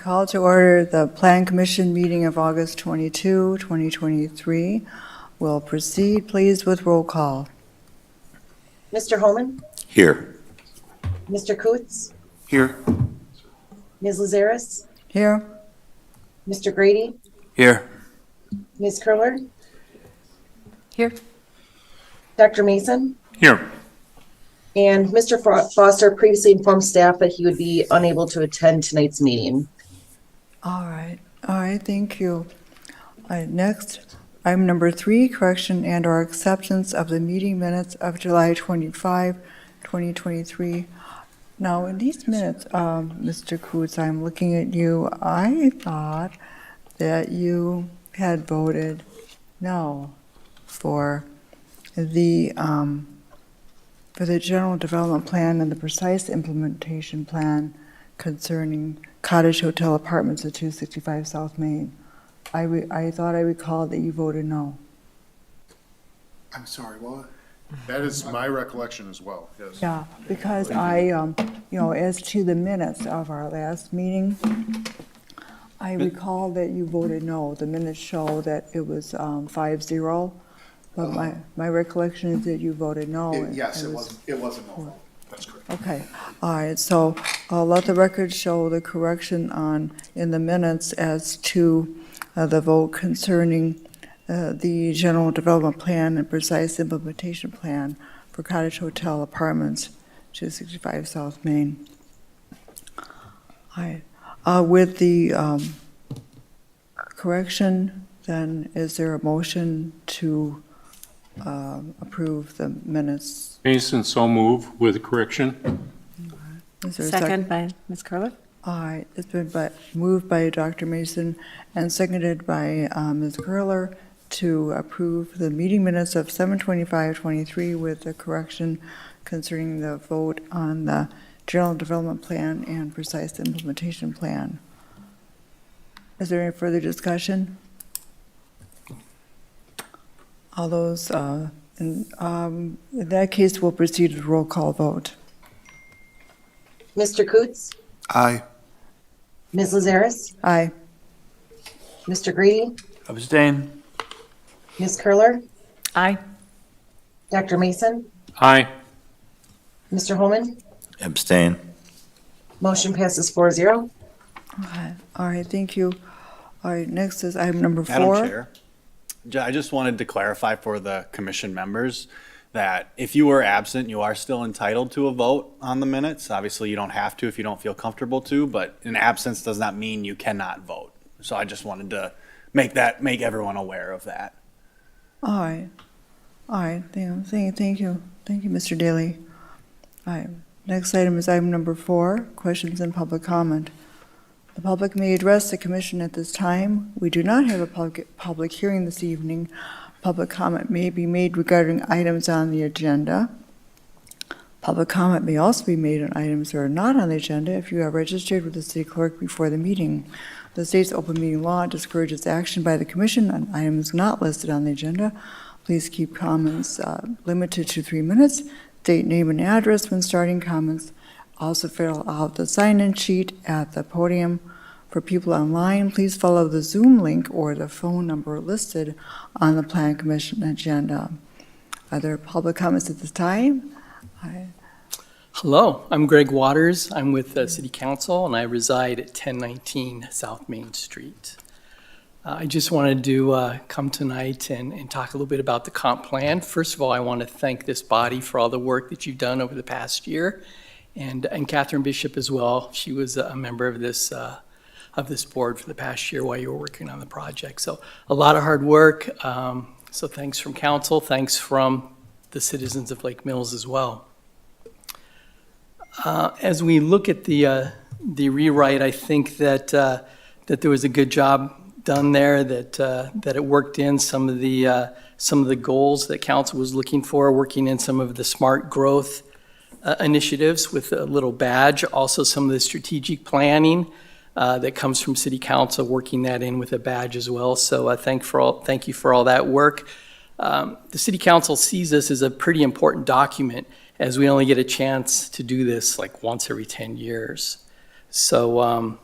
call to order the Plan Commission meeting of August 22, 2023. We'll proceed, please, with roll call. Mr. Holman? Here. Mr. Coots? Here. Ms. Lazaris? Here. Mr. Grady? Here. Ms. Curler? Here. Dr. Mason? Here. And Mr. Foster previously informed staff that he would be unable to attend tonight's meeting. All right, thank you. Next, item number 3, correction and or acceptance of the meeting minutes of July 25, 2023. Now, in these minutes, Mr. Coots, I'm looking at you. I thought that you had voted no for the general development plan and the precise implementation plan concerning cottage hotel apartments at 265 South Main. I thought I recalled that you voted no. I'm sorry, what? That is my recollection as well, yes. Yeah, because as to the minutes of our last meeting, I recall that you voted no. The minutes show that it was 5-0, but my recollection is that you voted no. Yes, it was a no vote. That's correct. Okay, all right, so I'll let the record show the correction in the minutes as to the vote concerning the general development plan and precise implementation plan for cottage hotel apartments, 265 South Main. All right, with the correction, then is there a motion to approve the minutes? Mason, so move with correction. Is there a Second by Ms. Curler. All right, it's been moved by Dr. Mason and seconded by Ms. Curler to approve the meeting minutes of 7/25/23 with the correction concerning the vote on the general development plan and precise implementation plan. Is there any further discussion? All those, in that case, we'll proceed with roll call vote. Mr. Coots? Aye. Ms. Lazaris? Aye. Mr. Grady? Abstain. Ms. Curler? Aye. Dr. Mason? Aye. Mr. Holman? Abstain. Motion passes 4-0. Okay. All right, thank you. All right, next is item number 4. Madam Chair, I just wanted to clarify for the commission members that if you were absent, you are still entitled to a vote on the minutes. Obviously, you don't have to if you don't feel comfortable to, but an absence does not mean you cannot vote. So I just wanted to make everyone aware of that. All right. All right, thank you, Mr. Daly. All right, next item is item number 4, questions and public comment. The public may address the commission at this time. We do not have a public hearing this evening. Public comment may be made regarding items on the agenda. Public comment may also be made on items that are not on the agenda if you are registered with the city clerk before the meeting. The state's open meeting law discourages action by the commission on items not listed on the agenda. Please keep comments limited to 3 minutes. State name and address when starting comments. Also fill out the sign-in sheet at the podium. For people online, please follow the Zoom link or the phone number listed on the Plan Commission agenda. Are there public comments at this time? Hello, I'm Greg Waters. I'm with the City Council and I reside at 1019 South Main Street. I just wanted to come tonight and talk a little bit about the comp plan. First of all, I want to thank this body for all the work that you've done over the past year, and Catherine Bishop as well. She was a member of this board for the past year while you were working on the project. So a lot of hard work. So thanks from council, thanks from the citizens of Lake Mills as well. As we look at the rewrite, I think that there was a good job done there, that it worked in some of the goals that council was looking for, working in some of the smart growth initiatives with a little badge, also some of the strategic planning that comes from City Council, working that in with a badge as well. So thank you for all that work. The City Council sees this as a pretty important document, as we only get a chance to do this like once every 10 years. So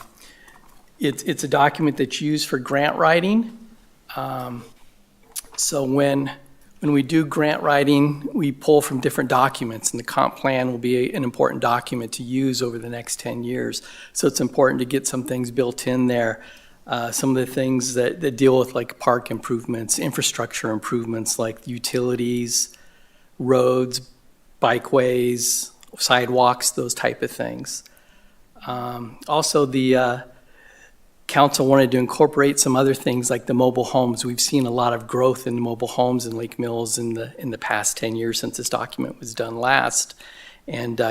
It's a document that's used for grant writing. So when we do grant writing, we pull from different documents, and the comp plan will be an important document to use over the next 10 years. So it's important to get some things built in there. Some of the things that deal with like park improvements, infrastructure improvements like utilities, roads, bikeways, sidewalks, those type of things. Also, the council wanted to incorporate some other things like the mobile homes. We've seen a lot of growth in mobile homes in Lake Mills in the past 10 years since this document was done last. And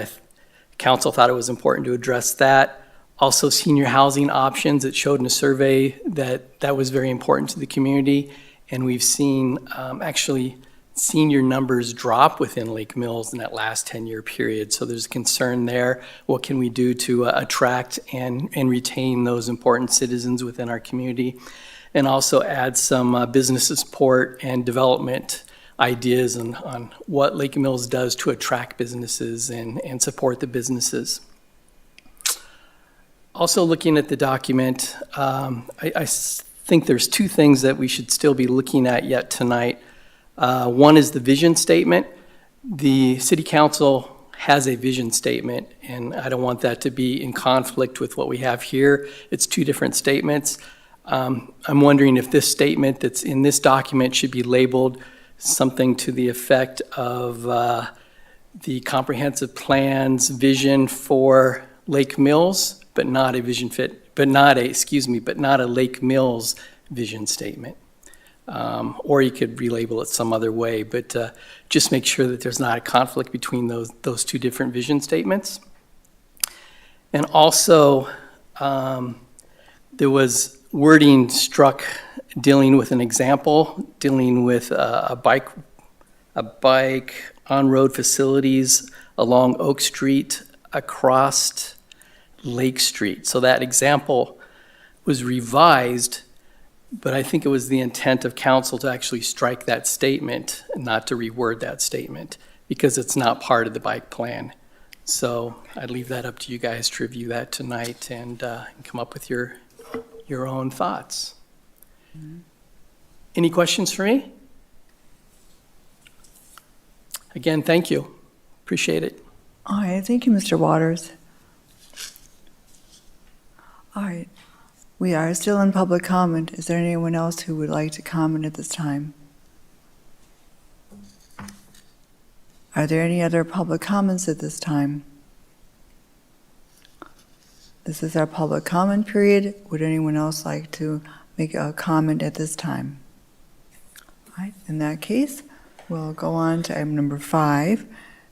council thought it was important to address that. Also, senior housing options. It showed in a survey that was very important to the community. And we've seen actually senior numbers drop within Lake Mills in that last 10-year period. So there's a concern there. What can we do to attract and retain those important citizens within our community? And also add some business support and development ideas on what Lake Mills does to attract businesses and support the businesses. Also looking at the document, I think there's two things that we should still be looking at yet tonight. One is the vision statement. The city council has a vision statement, and I don't want that to be in conflict with what we have here. It's two different statements. I'm wondering if this statement that's in this document should be labeled something to the effect of the comprehensive plan's vision for Lake Mills, but not a Lake Mills vision statement. Or you could relabel it some other way, but just make sure that there's not a conflict between those two different vision statements. And also, there was wording struck dealing with an example, dealing with a bike on-road facilities along Oak Street across Lake Street. So that example was revised, but I think it was the intent of council to actually strike that statement and not to reword that statement because it's not part of the bike plan. So I'd leave that up to you guys to review that tonight and come up with your own thoughts. Any questions for me? Again, thank you. Appreciate it. All right, thank you, Mr. Waters. All right, we are still in public comment. Is there anyone else who would like to comment at this time? Are there any other public comments at this time? This is our public comment period. Would anyone else like to make a comment at this time? All right, in that case, we'll go on to item number 5,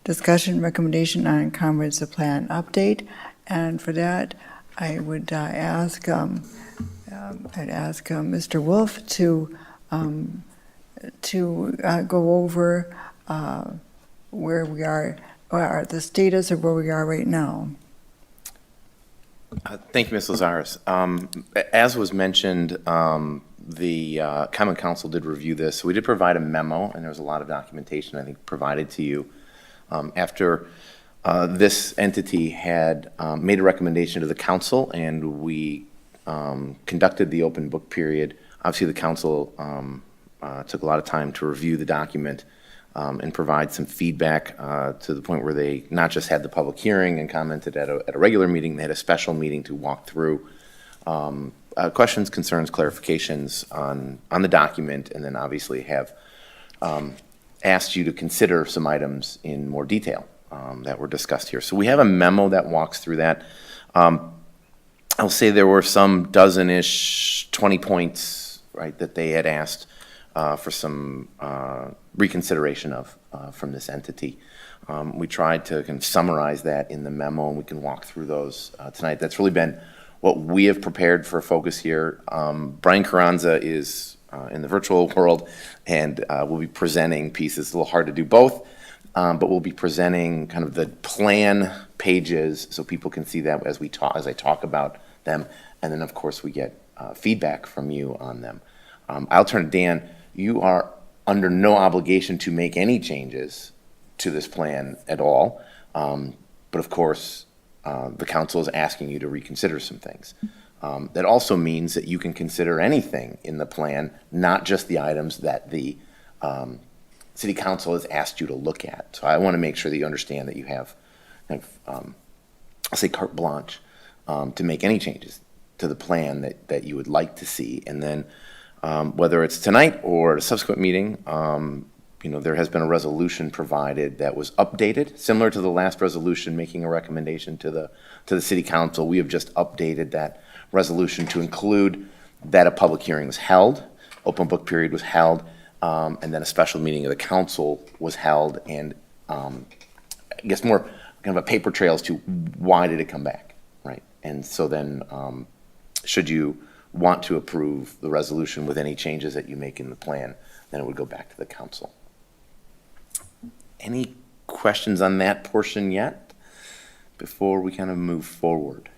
discussion recommendation on comprehensive plan update. And for that, I would ask Mr. Wolf to go over where we are, or the status of where we are right now. Thank you, Ms. Lazares. As was mentioned, the Common Council did review this. We did provide a memo, and there was a lot of documentation, I think, provided to you. After this entity had made a recommendation to the council, and we conducted the open book period. Obviously, the council took a lot of time to review the document and provide some feedback to the point where they not just had the public hearing and commented at a regular meeting, they had a special meeting to walk through questions, concerns, clarifications on the document, and then obviously have asked you to consider some items in more detail that were discussed here. So we have a memo that walks through that. I'll say there were some dozen-ish, 20 points, right, that they had asked for some reconsideration of from this entity. We tried to kind of summarize that in the memo, and we can walk through those tonight. That's really been what we have prepared for focus here. Brian Carranza is in the virtual world, and we'll be presenting pieces. It's a little hard to do both, but we'll be presenting kind of the plan pages so people can see that as I talk about them, and then of course we get feedback from you on them. I'll turn to Dan. You are under no obligation to make any changes to this plan at all, but of course the council is asking you to reconsider some things. That also means that you can consider anything in the plan, not just the items that the city council has asked you to look at. So I want to make sure that you understand that you have, I'll say carte blanche, to make any changes to the plan that you would like to see. And then whether it's tonight or a subsequent meeting, there has been a resolution provided that was updated, similar to the last resolution, making a recommendation to the city council. We have just updated that resolution to include that a public hearing was held, open book period was held, and then a special meeting of the council was held, and I guess more kind of a paper trail as to why did it come back, right? And so then, should you want to approve the resolution with any changes that you make in the plan, then it would go back to the council. Any questions on that portion yet before we kind of move forward?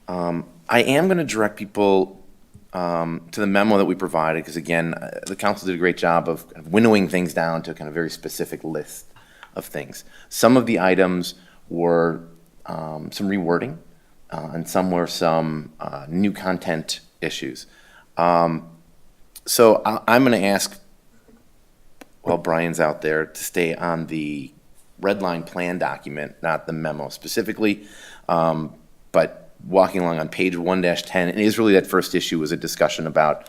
I am going to direct people to the memo that we provided, because again, the council did a great job of kind of winnowing things down to a kind of very specific list of things. Some of the items were some rewording, and some were some new content issues. So I'm going to ask, while Brian's out there, to stay on the red line plan document, not the memo specifically, but walking along on page 1-10, it is really that first issue was a discussion about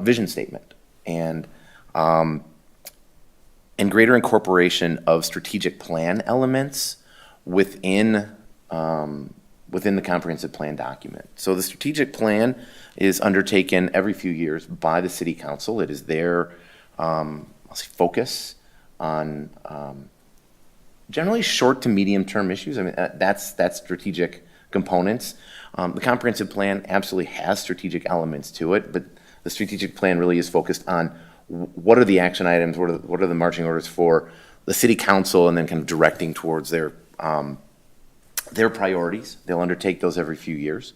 vision statement and greater incorporation of strategic plan elements within the comprehensive plan document. So the strategic plan is undertaken every few years by the city council. It is their I'll say focus on generally short to medium term issues. I mean, that's strategic components. The comprehensive plan absolutely has strategic elements to it, but the strategic plan really is focused on what are the action items, what are the marching orders for the city council, and then kind of directing towards their priorities. They'll undertake those every few years.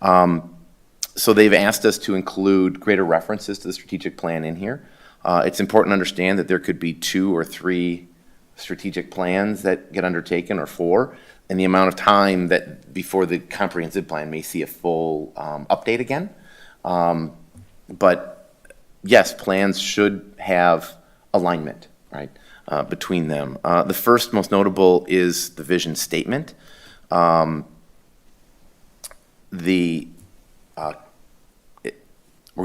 So they've asked us to include greater references to the strategic plan in here. It's important to understand that there could be 2 or 3 strategic plans that get undertaken, or 4, and the amount of time that before the comprehensive plan may see a full update again. But yes, plans should have alignment, right, between them. The first most notable is the vision statement. We're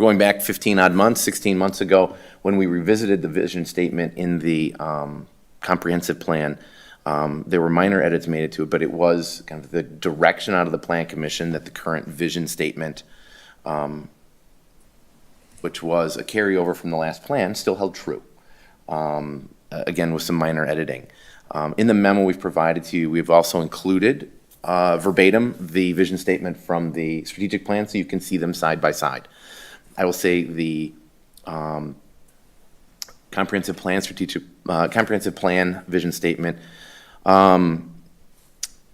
going back 15 odd months, 16 months ago, when we revisited the vision statement in the comprehensive plan. There were minor edits made to it, but it was kind of the direction out of the Plan Commission that the current vision statement, which was a carryover from the last plan, still held true. Again, with some minor editing. In the memo we've provided to you, we've also included verbatim the vision statement from the strategic plan, so you can see them side by side. I will say the comprehensive plan vision statement is a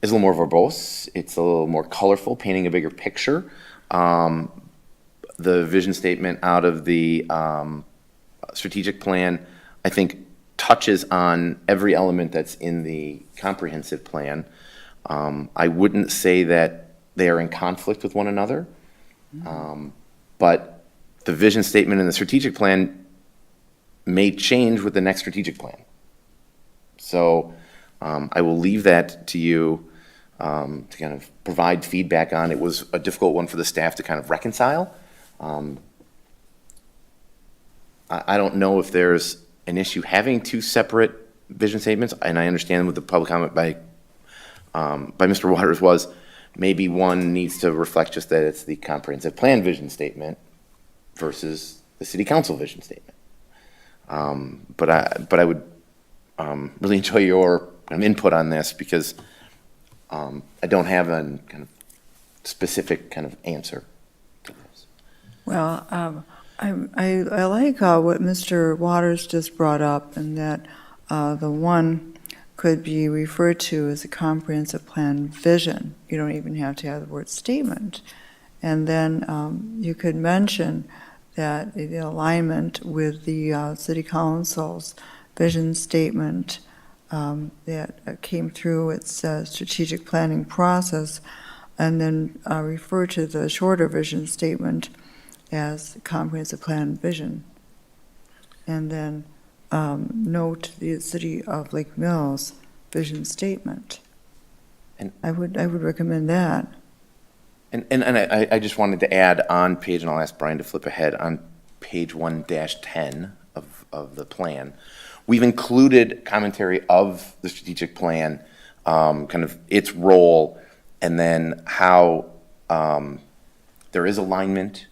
little more verbose. It's a little more colorful, painting a bigger picture. The vision statement out of the strategic plan, I think, touches on every element that's in the comprehensive plan. I wouldn't say that they are in conflict with one another, but the vision statement and the strategic plan may change with the next strategic plan. So I will leave that to you to kind of provide feedback on. It was a difficult one for the staff to kind of reconcile. I don't know if there's an issue having 2 separate vision statements, and I understand what the public comment by Mr. Waters was, maybe one needs to reflect just that it's the comprehensive plan vision statement versus the city council vision statement. But I would really enjoy your kind of input on this, because I don't have a kind of specific kind of answer to this. Well, I like what Mr. Waters just brought up, and that the one could be referred to as a comprehensive plan vision. You don't even have to have the word statement. And then you could mention that the alignment with the city council's vision statement that came through its strategic planning process. and then refer to the shorter vision statement as comprehensive plan vision. And then note the City of Lake Mills vision statement. And- I would recommend that. And I just wanted to add on page, and I'll ask Brian to flip ahead, on page 1-10 of the plan, we've included commentary of the strategic plan, kind of its role, and then how there is alignment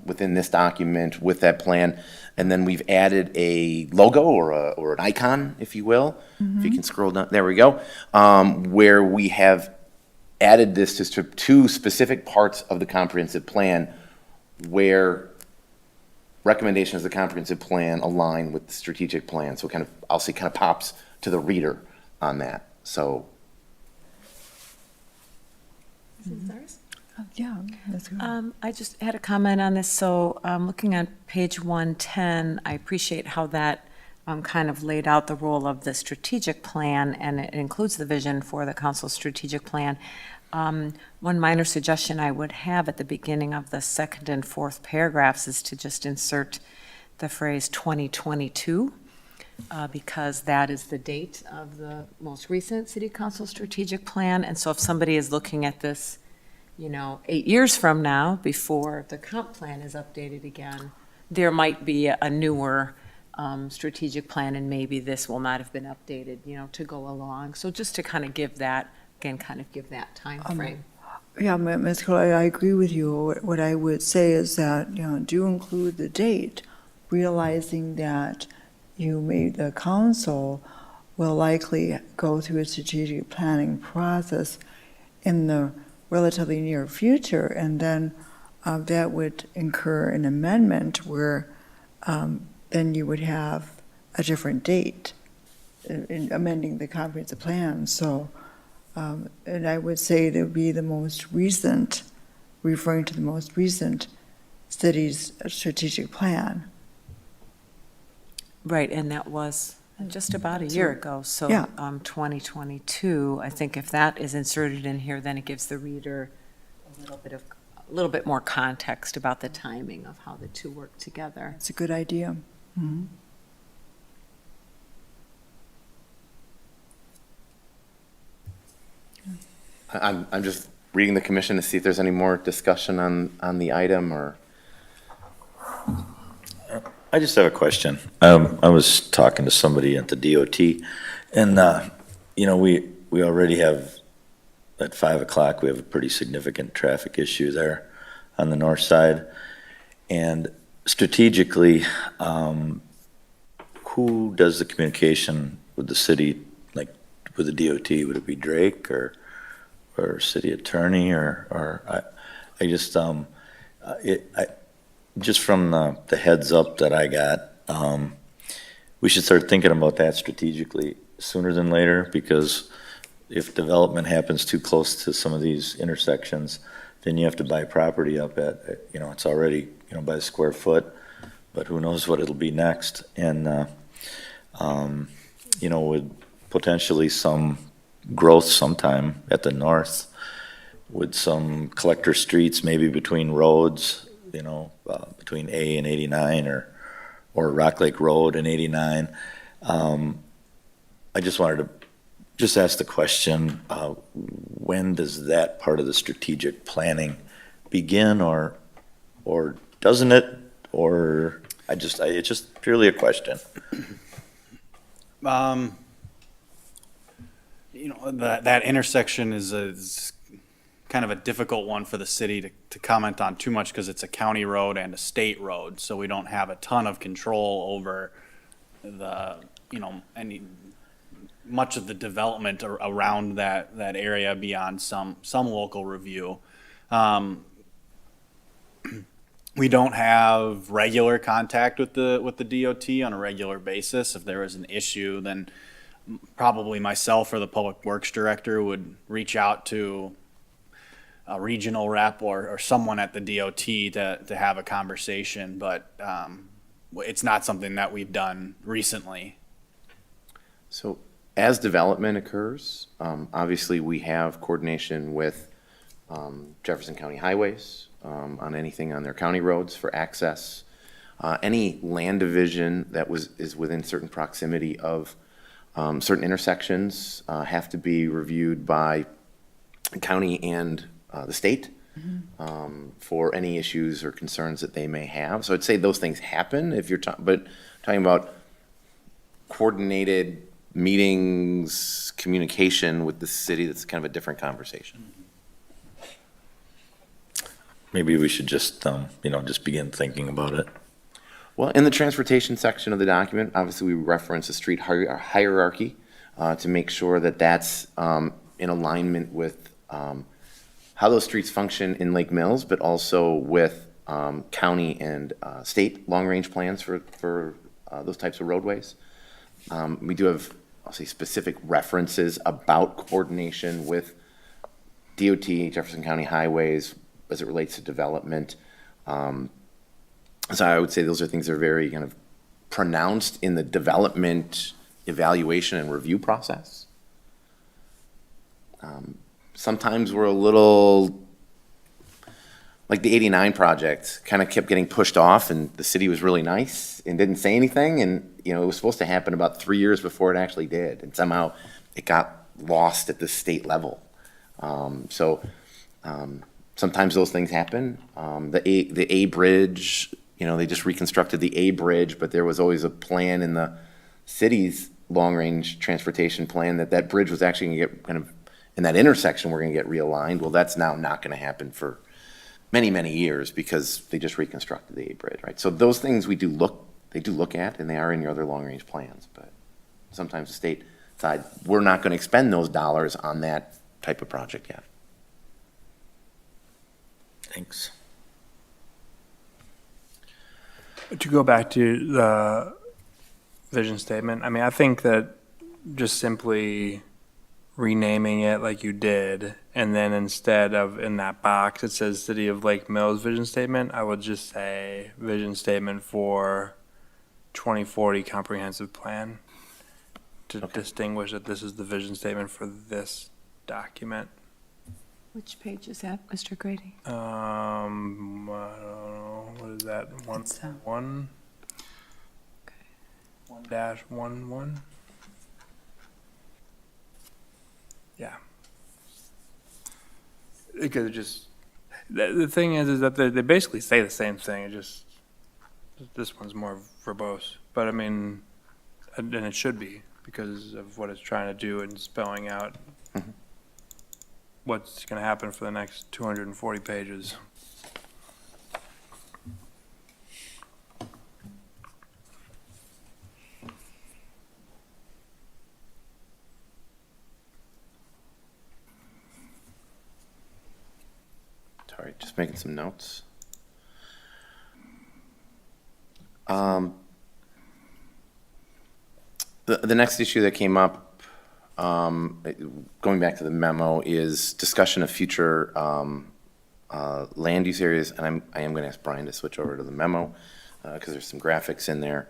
within this document with that plan. And then we've added a logo or an icon, if you will, if you can scroll down, there we go, where we have added this to two specific parts of the comprehensive plan where recommendations of the comprehensive plan align with the strategic plan. So kind of, I'll say, kind of pops to the reader on that. So Yeah, that's good. I just had a comment on this. So looking at page 110, I appreciate how that kind of laid out the role of the strategic plan, and it includes the vision for the council's strategic plan. One minor suggestion I would have at the beginning of the second and fourth paragraphs is to just insert the phrase 2022, because that is the date of the most recent city council strategic plan. And so if somebody is looking at this, 8 years from now, before the comp plan is updated again, there might be a newer strategic plan, and maybe this will not have been updated, to go along. So just to kind of give that, again, give that time frame. Yeah, Ms. Cole, I agree with you. What I would say is that, do include the date, realizing that the council will likely go through a strategic planning process in the relatively near future, and then that would incur an amendment where then you would have a different date in amending the comprehensive plan. So, and I would say it would be the most recent, referring to the most recent city's strategic plan. Right, and that was just about a year ago, so Yeah. 2022. I think if that is inserted in here, then it gives the reader a little bit more context about the timing of how the two work together. It's a good idea. Mhm. I'm just reading the commission to see if there's any more discussion on the item or. I just have a question. I was talking to somebody at the DOT, and, we already have, at 5 o'clock, we have a pretty significant traffic issue there on the north side. And strategically, who does the communication with the city, like with the DOT? Would it be Drake or city attorney or I just, just from the heads up that I got, we should start thinking about that strategically sooner than later, because if development happens too close to some of these intersections, then you have to buy property up at, it's already, by the square foot, but who knows what it'll be next. And, with potentially some growth sometime at the north, with some collector streets maybe between roads, between A and 89 or Rock Lake Road and 89. I just wanted to ask the question, when does that part of the strategic planning begin, or doesn't it? Or it's just purely a question. That intersection is kind of a difficult one for the city to comment on too much, because it's a county road and a state road, so we don't have a ton of control over much of the development around that area beyond some local review. We don't have regular contact with the DOT on a regular basis. If there was an issue, then probably myself or the Public Works Director would reach out to a regional rep or someone at the DOT to have a conversation, but it's not something that we've done recently. So as development occurs, obviously we have coordination with Jefferson County highways, on anything on their county roads for access. Any land division that is within certain proximity of certain intersections have to be reviewed by the county and the state for any issues or concerns that they may have. So I'd say those things happen if you're but talking about coordinated meetings, communication with the city, that's kind of a different conversation. Maybe we should just, just begin thinking about it. Well, in the transportation section of the document, obviously, we reference a street hierarchy to make sure that that's in alignment with how those streets function in Lake Mills, but also with county and state long-range plans for those types of roadways. We do have, I'll say, specific references about coordination with DOT, Jefferson County Highways, as it relates to development. So I would say those are things that are very kind of pronounced in the development, evaluation, and review process. Sometimes we're a little, like the 89 project, kind of kept getting pushed off, and the city was really nice and didn't say anything, and, it was supposed to happen about 3 years before it actually did, and somehow it got lost at the state level. Sometimes those things happen. The A bridge, they just reconstructed the A bridge, but there was always a plan in the city's long-range transportation plan that bridge was actually going to get kind of, in that intersection, we're going to get realigned. Well, that's now not going to happen for many, many years because they just reconstructed the A bridge, right? So those things they do look at, and they are in your other long-range plans, but sometimes the state side, we're not going to expend those dollars on that type of project yet. Thanks. To go back to the vision statement, I think that just simply renaming it like you did, and then instead of in that box, it says City of Lake Mills vision statement, I would just say vision statement for 2040 comprehensive plan to distinguish that this is the vision statement for this document. Which page is that, Mr. Grady? I don't know, what is that, It's, one dash 11? Yeah. Because it just, the thing is that they basically say the same thing, it just, this one's more verbose, but and it should be, because of what it's trying to do and spelling out what's going to happen for the next 240 pages. Sorry, just making some notes. The next issue that came up, going back to the memo, is discussion of future land use areas, and I am going to ask Brian to switch over to the memo because there's some graphics in there.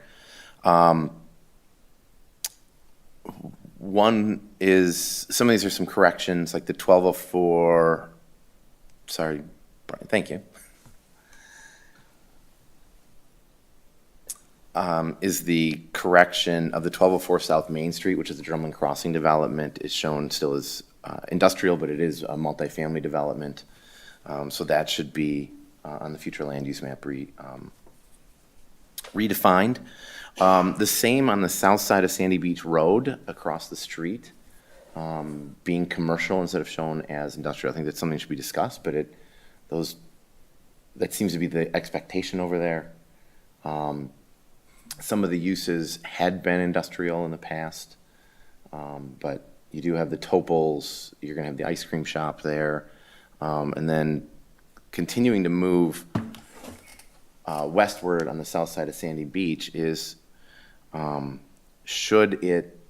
One is, some of these are some corrections, like the 1204, sorry, Brian, thank you. Is the correction of the 1204 South Main Street, which is the Drumlin Crossing development, is shown still as industrial, but it is a multifamily development. So that should be on the future land use map redefined. The same on the south side of Sandy Beach Road across the street, being commercial instead of shown as industrial. I think that's something that should be discussed, but that seems to be the expectation over there. Some of the uses had been industrial in the past, but you do have the Topals, you're going to have the ice cream shop there, and then continuing to move westward on the south side of Sandy Beach is, should it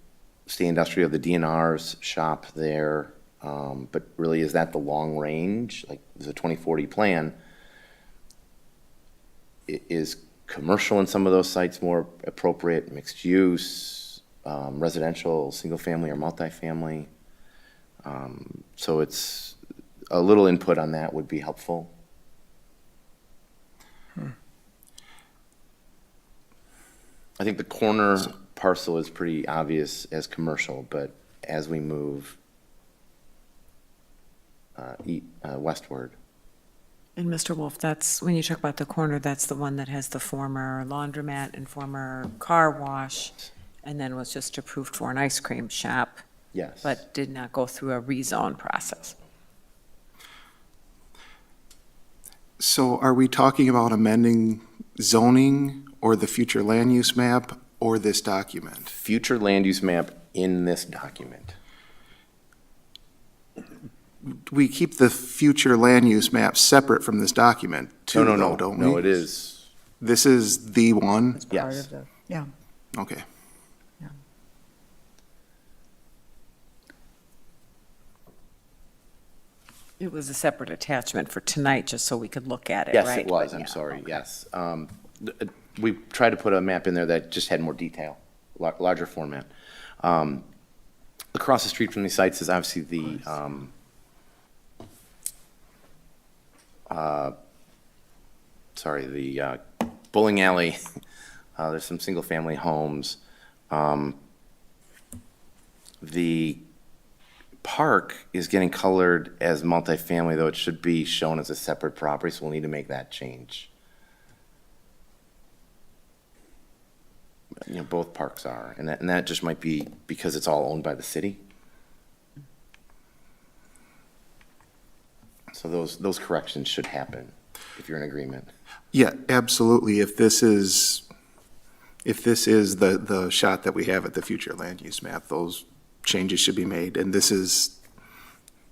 stay industrial, the DNR's shop there, but really is that the long range, like there's a 2040 plan, is commercial in some of those sites more appropriate, mixed use, residential, single family or multifamily. So it's a little input on that would be helpful. I think the corner parcel is pretty obvious as commercial, but as we move westward. And Mr. Wolf, that's, when you talk about the corner, that's the one that has the former laundromat and former car wash, and then was just approved for an ice cream shop, Yes. but did not go through a rezone process. So are we talking about amending zoning or the future land use map or this document? Future land use map in this document. We keep the future land use map separate from this document too, though, don't we? No, it is. This is the one? It's part Yes. of the, yeah. Okay. It was a separate attachment for tonight, just so we could look at it, right? Yes, it was, I'm Yeah, sorry, okay. yes. We tried to put a map in there that just had more detail, larger format. Across the street from these sites is obviously the, bowling alley. There's some single-family homes. The park is getting colored as multifamily, though it should be shown as a separate property, so we'll need to make that change. You know, both parks are, and that just might be because it's all owned by the city. So those corrections should happen, if you're in agreement. Yeah, absolutely. If this is the shot that we have at the future land use map, those changes should be made. And this is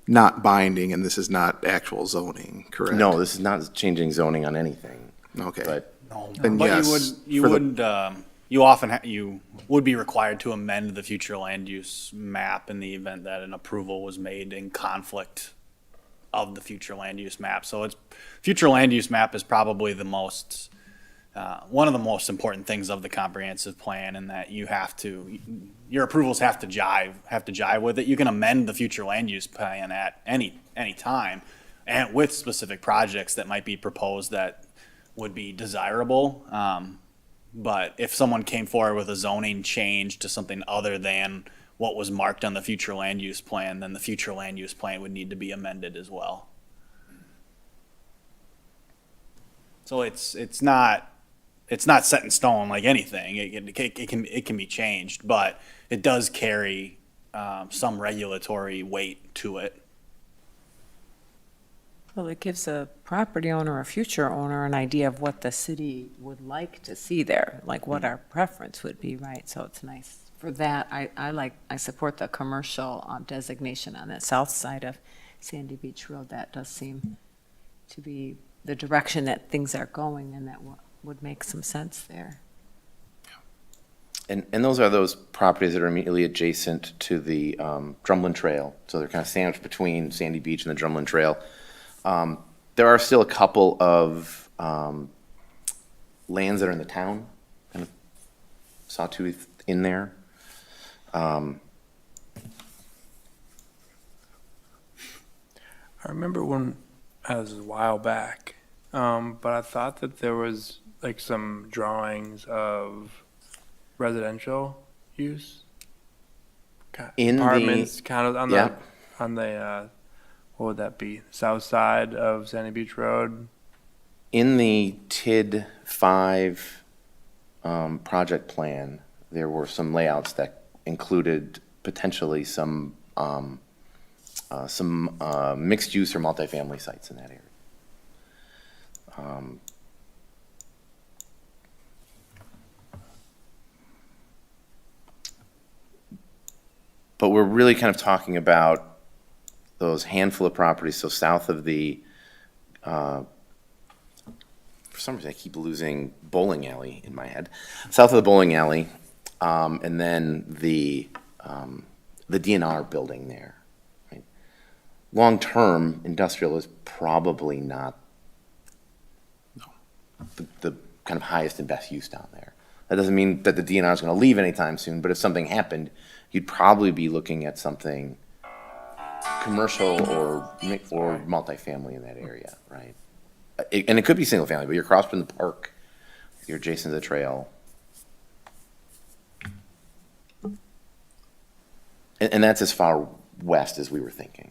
not binding and this is not actual zoning, correct? No, this is not changing zoning on anything, Okay. but No, Then but yes, you for the- would, you often, you would be required to amend the future land use map in the event that an approval was made in conflict of the future land use map. So it's, future land use map is probably the most, one of the most important things of the comprehensive plan, in that you have to, your approvals have to jive with it. You can amend the future land use plan at any time, and with specific projects that might be proposed that would be desirable. But if someone came forward with a zoning change to something other than what was marked on the future land use plan, then the future land use plan would need to be amended as well. So it's not set in stone like anything. It can be changed, but it does carry some regulatory weight to it. Well, it gives a property owner, a future owner, an idea of what the city would like to see there, like what our preference would be, right? So it's nice. For that, I support the commercial designation on the south side of Sandy Beach Road. That does seem to be the direction that things are going, and that would make some sense there. And those are those properties that are immediately adjacent to the Drumlin Trail. So they're kind of sandwiched between Sandy Beach and the Drumlin Trail. There are still a couple of lands that are in the town, kind of sawtooth in there. I remember when, it was a while back, but I thought that there was like some drawings of residential use. In the- Apartments, kind of on Yeah. the, what would that be? South side of Sandy Beach Road. In the TID 5 project plan, there were some layouts that included potentially some mixed use or multifamily sites in that area. But we're really kind of talking about those handful of properties, so south of the, for some reason I keep losing bowling alley in my head, south of the bowling alley, and then the DNR building there. Right? Long-term, industrial is probably not the kind of highest and best use down there. That doesn't mean that the DNR is going to leave anytime soon, but if something happened, you'd probably be looking at something commercial or multifamily in that area, right? And it could be single family, but you're across from the park, you're adjacent to the trail. And that's as far west as we were thinking.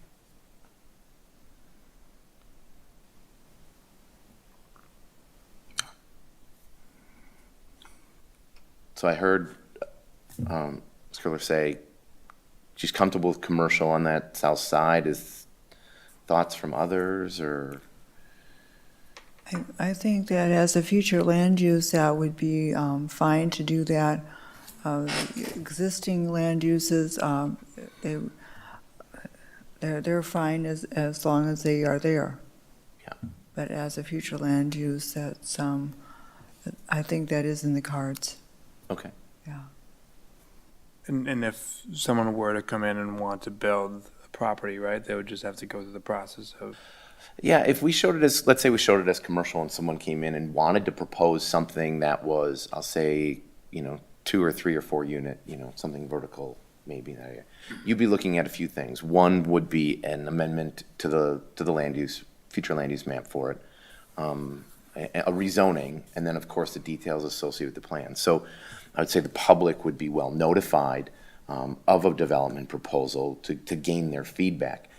So I heard Ms. Curler say she's comfortable with commercial on that south side. Is thoughts from others, or? I think that as a future land use, that would be fine to do that. Existing land uses, they're fine as long as they are there. Yeah. But as a future land use, that's, I think that is in the cards, Okay. yeah. And if someone were to come in and want to build a property, right, they would just have to go through the process of. Yeah, if we showed it as, let's say we showed it as commercial and someone came in and wanted to propose something that was, I'll say, 2 or 3 or 4 unit, something vertical, maybe in that area. You'd be looking at a few things. One would be an amendment to the land use, future land use map for it, a rezoning, and then of course the details associated with the plan. So I would say the public would be well notified of a development proposal to gain their feedback.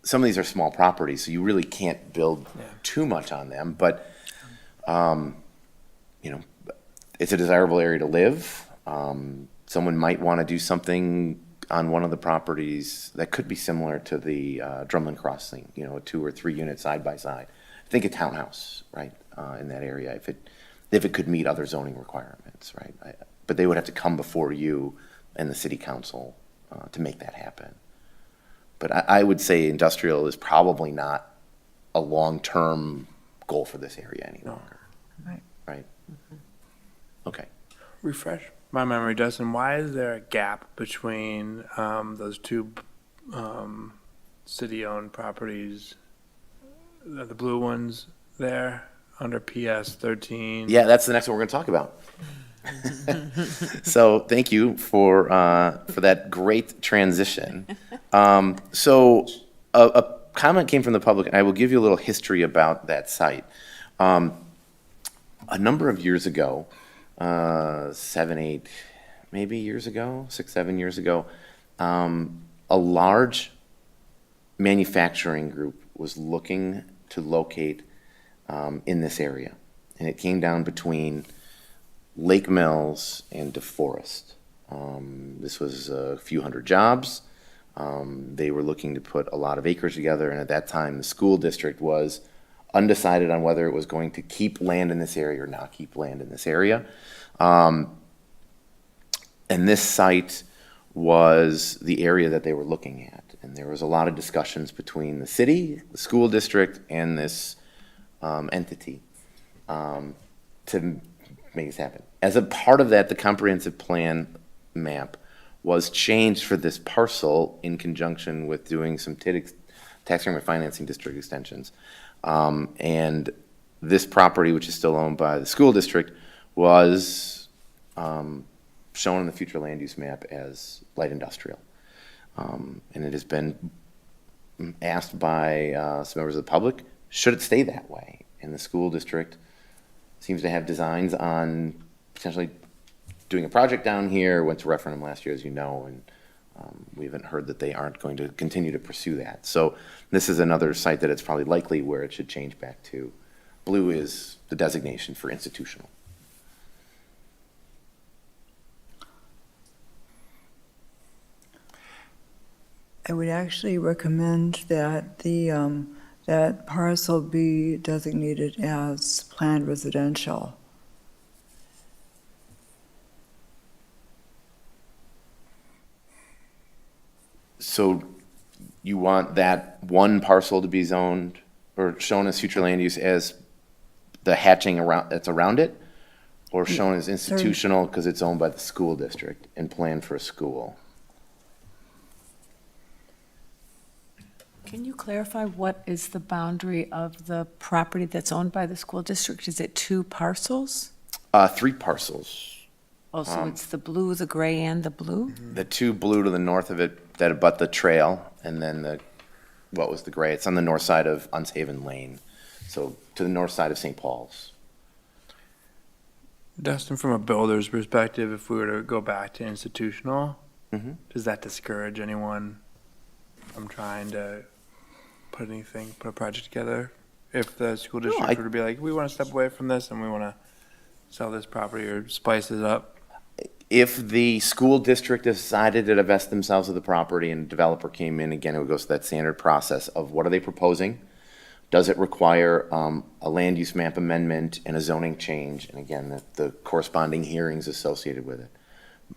Some of these are small properties, so you really can't build too much on them, but it's a desirable area to live. Someone might want to do something on one of the properties that could be similar to the Drumlin Crossing, a 2 or 3 unit side by side. Think a townhouse, right, in that area, if it could meet other zoning requirements, right? But they would have to come before you and the city council to make that happen. But I would say industrial is probably not a long-term goal for this area any longer. Right. Right? Okay. Refresh my memory, Justin, why is there a gap between those 2 city-owned properties, the blue ones there, under PS 13? Yeah, that's the next one we're going to talk about. So thank you for that great transition. So a comment came from the public, and I will give you a little history about that site. A number of years ago, 7, 8, maybe years ago, 6, 7 years ago, a large manufacturing group was looking to locate in this area. And it came down between Lake Mills and DeForest. This was a few hundred jobs. They were looking to put a lot of acres together, and at that time, the school district was undecided on whether it was going to keep land in this area or not keep land in this area. And this site was the area that they were looking at. And there was a lot of discussions between the city, the school district, and this entity to make this happen. As a part of that, the comprehensive plan map was changed for this parcel in conjunction with doing some tax increment financing district extensions. And this property, which is still owned by the school district, was shown in the future land use map as light industrial. And it has been asked by some members of the public, should it stay that way? And the school district seems to have designs on potentially doing a project down here, went to referendum last year, as you know, and we haven't heard that they aren't going to continue to pursue that. So this is another site that it's probably likely where it should change back to. Blue is the designation for institutional. I would actually recommend that that parcel be designated as planned residential. So you want that one parcel to be zoned or shown as future land use as the hatching that's around it? Or shown as institutional because it's owned by the school district and planned for a school? Can you clarify what is the boundary of the property that's owned by the school district? Is it 2 parcels? 3 parcels. Oh, so it's the blue, the gray, and the blue? The two blue to the north of it that abut the trail, and then what was the gray? It's on the north side of Unshaven Lane, so to the north side of St. Paul's. Dustin, from a builder's perspective, if we were to go back to institutional, does that discourage anyone from trying to put a project together? If the school district were to be like, we want to step away from this and we want to sell this property or spice it up? If the school district decided to divest themselves of the property and a developer came in, again, it would go through that standard process of what are they proposing? Does it require a land use map amendment and a zoning change? And again, the corresponding hearings associated with it.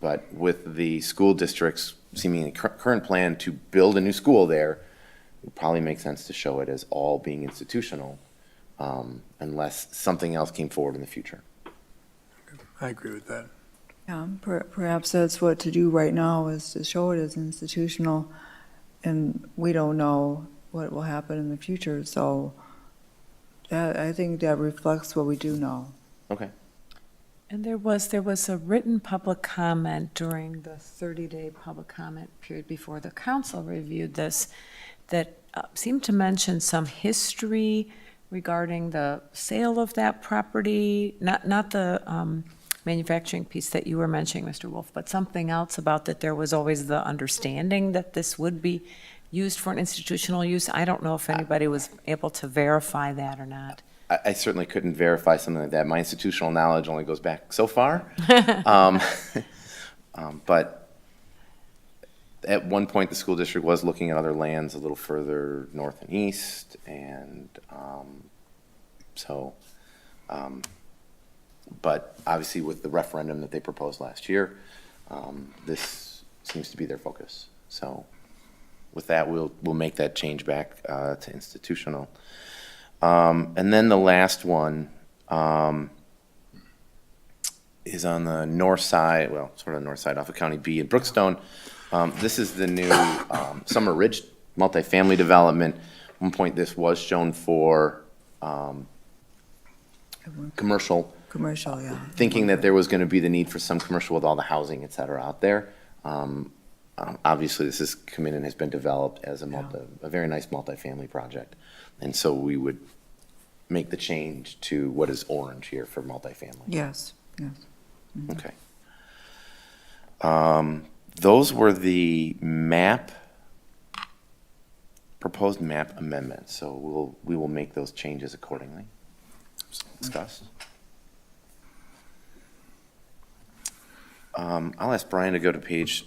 But with the school district's seemingly current plan to build a new school there, it would probably make sense to show it as all being institutional, unless something else came forward in the future. I agree with that. Yeah, perhaps that's what to do right now, is to show it as institutional, and we don't know what will happen in the future, so I think that reflects what we do know. Okay. And there was a written public comment during the 30-day public comment period before the council reviewed this that seemed to mention some history regarding the sale of that property, not the manufacturing piece that you were mentioning, Mr. Wolf, but something else about that there was always the understanding that this would be used for an institutional use. I don't know if anybody was able to verify that or not. I certainly couldn't verify something like that. My institutional knowledge only goes back so far. But at one point, the school district was looking at other lands a little further north and east, and but obviously with the referendum that they proposed last year, this seems to be their focus. So with that, we'll make that change back to institutional. And then the last one is on the north side, well, sort of north side off of County B in Brookstone. This is the new Summer Ridge multifamily development. At one point, this was shown for commercial. Commercial, yeah. Thinking that there was going to be the need for some commercial with all the housing, et cetera, out there. Obviously, this has come in and has been developed as a very nice multifamily project. And so we would make the change to what is orange here for multifamily. Yes, yes. Okay. Those were the proposed map amendments. So we will make those changes accordingly. Discussed. I'll ask Brian to go to page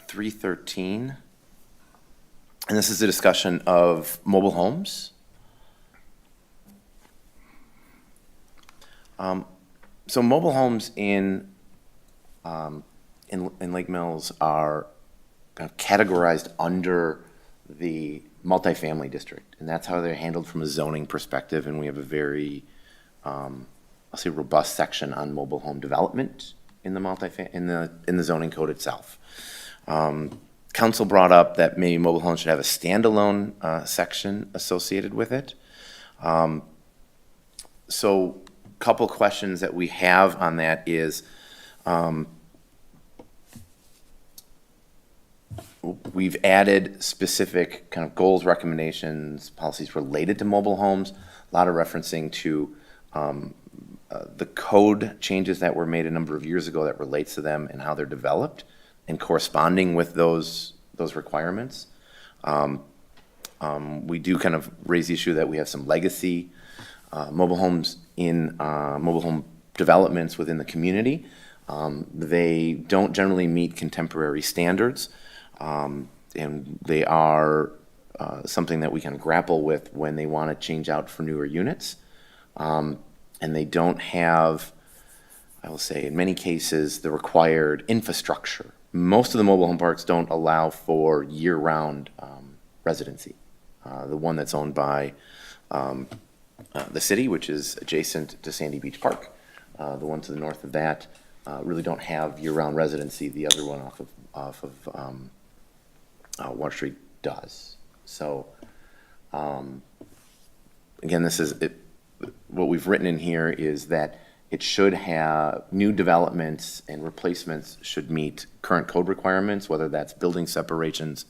313. And this is a discussion of mobile homes. So mobile homes in Lake Mills are kind of categorized under the multifamily district, and that's how they're handled from a zoning perspective. And we have a very, I'll say, robust section on mobile home development in the in the zoning code itself. Council brought up that maybe mobile homes should have a standalone section associated with it. So a couple questions that we have on that is, we've added specific kind of goals, recommendations, policies related to mobile homes, a lot of referencing to the code changes that were made a number of years ago that relates to them and how they're developed and corresponding with those requirements. We do kind of raise the issue that we have some legacy mobile homes in mobile home developments within the community. They don't generally meet contemporary standards, and they are something that we can grapple with when they want to change out for newer units. And they don't have, I will say, in many cases, the required infrastructure. Most of the mobile home parks don't allow for year-round residency. The one that's owned by the city, which is adjacent to Sandy Beach Park, the one to the north of that, really don't have year-round residency. The other one off of Water Street does. So, again, this is it. What we've written in here is that It should have, new developments and replacements should meet current code requirements, whether that's building separations,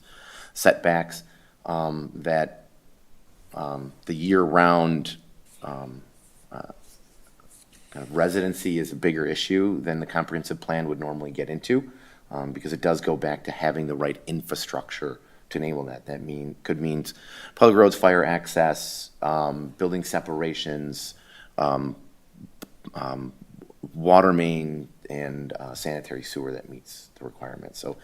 setbacks, that the year-round kind of residency is a bigger issue than the comprehensive plan would normally get into, because it does go back to having the right infrastructure to enable that. That could mean public roads, fire access, building separations, water main, and sanitary sewer that meets the requirements. So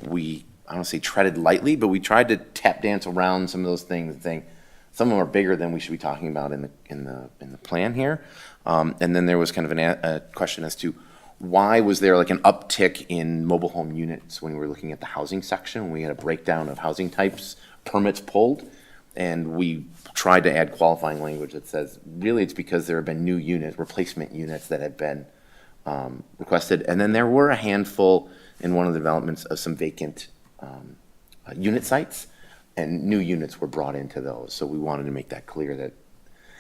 we, I don't say treaded lightly, but we tried to tap dance around some of those things and think some of them are bigger than we should be talking about in the plan here. And then there was kind of a question as to why was there like an uptick in mobile home units when we were looking at the housing section, when we had a breakdown of housing types, permits pulled, and we tried to add qualifying language that says, really it's because there have been new units, replacement units that have been requested. And then there were a handful in one of the developments of some vacant unit sites, and new units were brought into those. So we wanted to make that clear that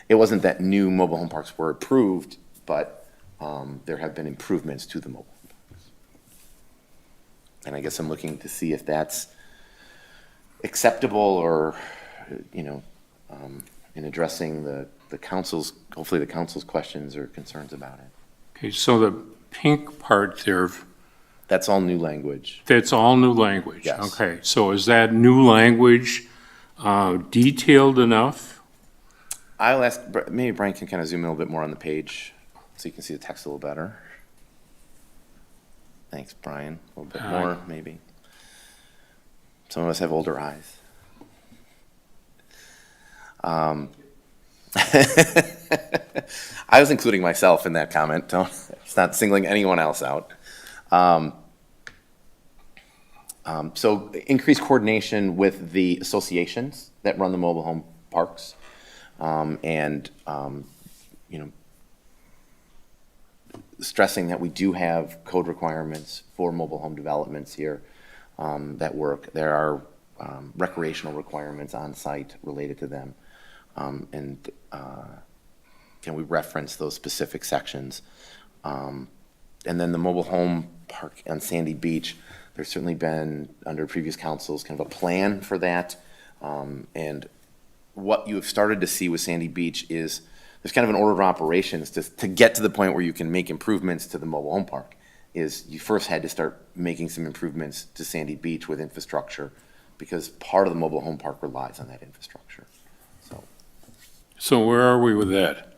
it wasn't that new mobile home parks were approved, but there have been improvements to the mobile home parks. And I guess I'm looking to see if that's acceptable or, in addressing the council's, hopefully the council's questions or concerns about it. Okay, so the pink part there, That's all new language. that's all new language? Yes. Okay, so is that new language detailed enough? I'll ask, maybe Brian can kind of zoom in a little bit more on the page so you can see the text a little better. Thanks, Brian. A little bit more, maybe. Some of us have older eyes. I was including myself in that comment. It's not singling anyone else out. So increased coordination with the associations that run the mobile home parks, and stressing that we do have code requirements for mobile home developments here that work. There are recreational requirements on site related to them, and can we reference those specific sections? And then the mobile home park on Sandy Beach, there's certainly been, under previous councils, kind of a plan for that. And what you have started to see with Sandy Beach is there's kind of an order of operations to get to the point where you can make improvements to the mobile home park. Is you first had to start making some improvements to Sandy Beach with infrastructure, because part of the mobile home park relies on that infrastructure. So where are we with that?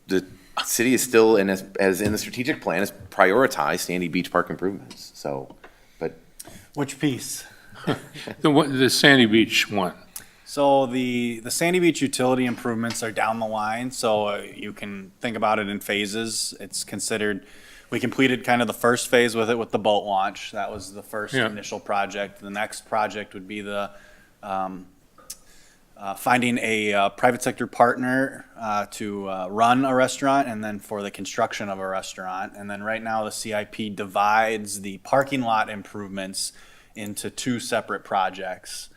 The city is still, and as in the strategic plan, has prioritized Sandy Beach Park improvements. So, but Which piece? The Sandy Beach one. So the Sandy Beach utility improvements are down the line, so you can think about it in phases. It's considered, we completed kind of the first phase with it with the boat launch. That was the first initial project. The next project would be the finding a private sector partner to run a restaurant, and then for the construction of a restaurant. And then right now the CIP divides the parking lot improvements into two separate projects.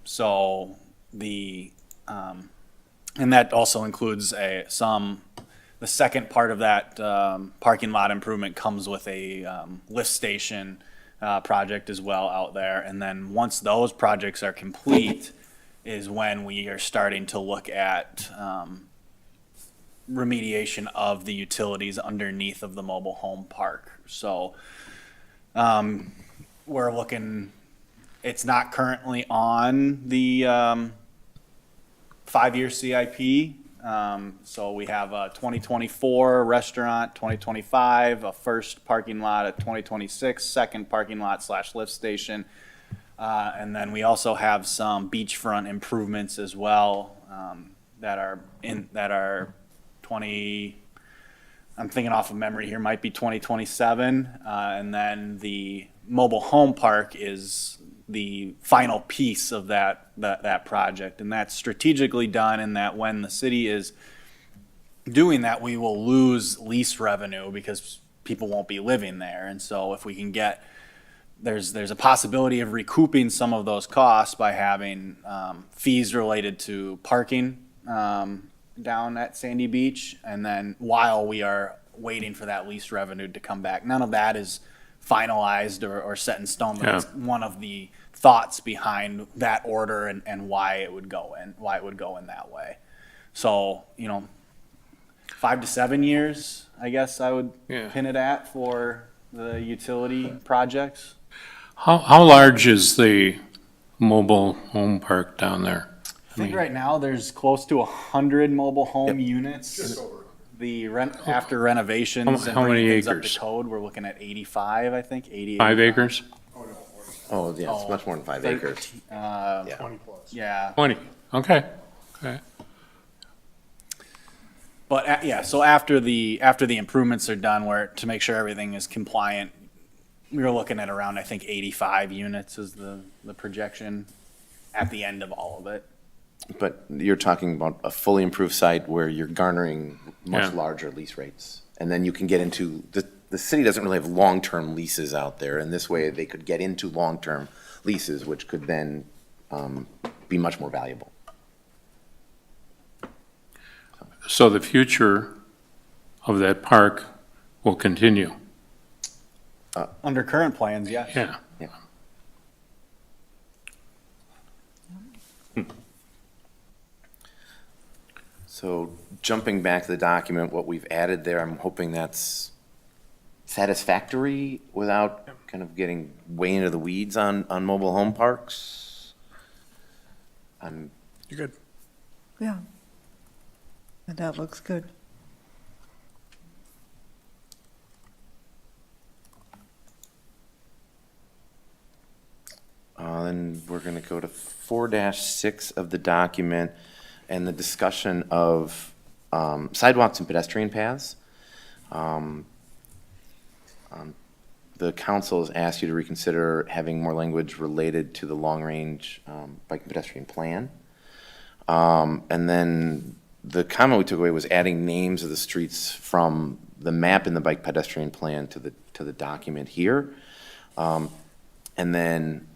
So and that also includes the second part of that parking lot improvement comes with a lift station project as well out there. And then once those projects are complete is when we are starting to look at remediation of the utilities underneath of the mobile home park. So we're looking, it's not currently on the 5-year CIP. So we have a 2024 restaurant, 2025, a first parking lot at 2026, second parking lot / lift station. And then we also have some beachfront improvements as well that are 20, I'm thinking off of memory here, might be 2027. And then the mobile home park is the final piece of that project. And that's strategically done in that when the city is doing that, we will lose lease revenue because people won't be living there. And so if we can get, there's a possibility of recouping some of those costs by having fees related to parking down at Sandy Beach, and then while we are waiting for that lease revenue to come back, none of that is finalized or set in stone, but it's one of the thoughts behind that order and why it would go in that way. So, 5 to 7 years, I guess I would pin it at for the utility projects. How large is the mobile home park down there? I think right now there's close to 100 mobile home units. After renovations and How many bringing things up acres? to code, we're looking at 85, I think, 80. 5 acres? Oh, yeah, it's much more than 5 acres. Yeah. 20 plus. Yeah. 20, okay. But so after the improvements are done, to make sure everything is compliant, we were looking at around, I think, 85 units is the projection at the end of all of it. But you're talking about a fully improved site where you're garnering much Yeah. larger lease rates. And then you can get into, the city doesn't really have long-term leases out there. And this way, they could get into long-term leases, which could then be much more valuable. So the future of that park will continue? Under current plans, yes. Yeah. Yeah. So jumping back to the document, what we've added there, I'm hoping that's satisfactory without kind of getting way into the weeds on mobile home parks. You're good. Yeah. And that looks good. Then we're going to go to 4-6 of the document and the discussion of sidewalks and pedestrian paths. The council has asked you to reconsider having more language related to the long-range bike and pedestrian plan. And then the comment we took away was adding names of the streets from the map in the bike pedestrian plan to the document here. And then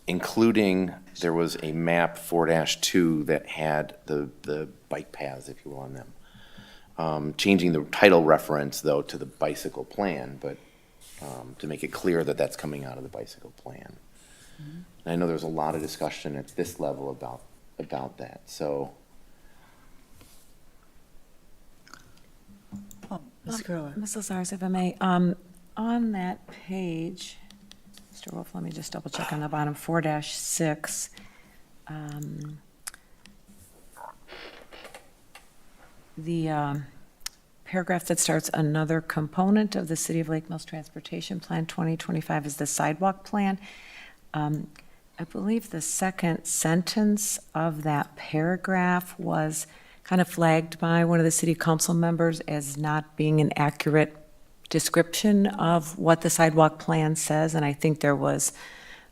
including, there was a map 4-2 that had the bike paths, if you will, on them. Changing the title reference, though, to the bicycle plan, but to make it clear that that's coming out of the bicycle plan. And I know there's a lot of discussion at this level about that, so. Oh, Ms. Curler. Ms. Lazarus, if I may, on that page, Mr. Wolf, let me just double check on the bottom, 4-6. The paragraph that starts, another component of the City of Lake Mills Transportation Plan 2025 is the sidewalk plan. I believe the second sentence of that paragraph was kind of flagged by one of the city council members as not being an accurate description of what the sidewalk plan says, and I think there was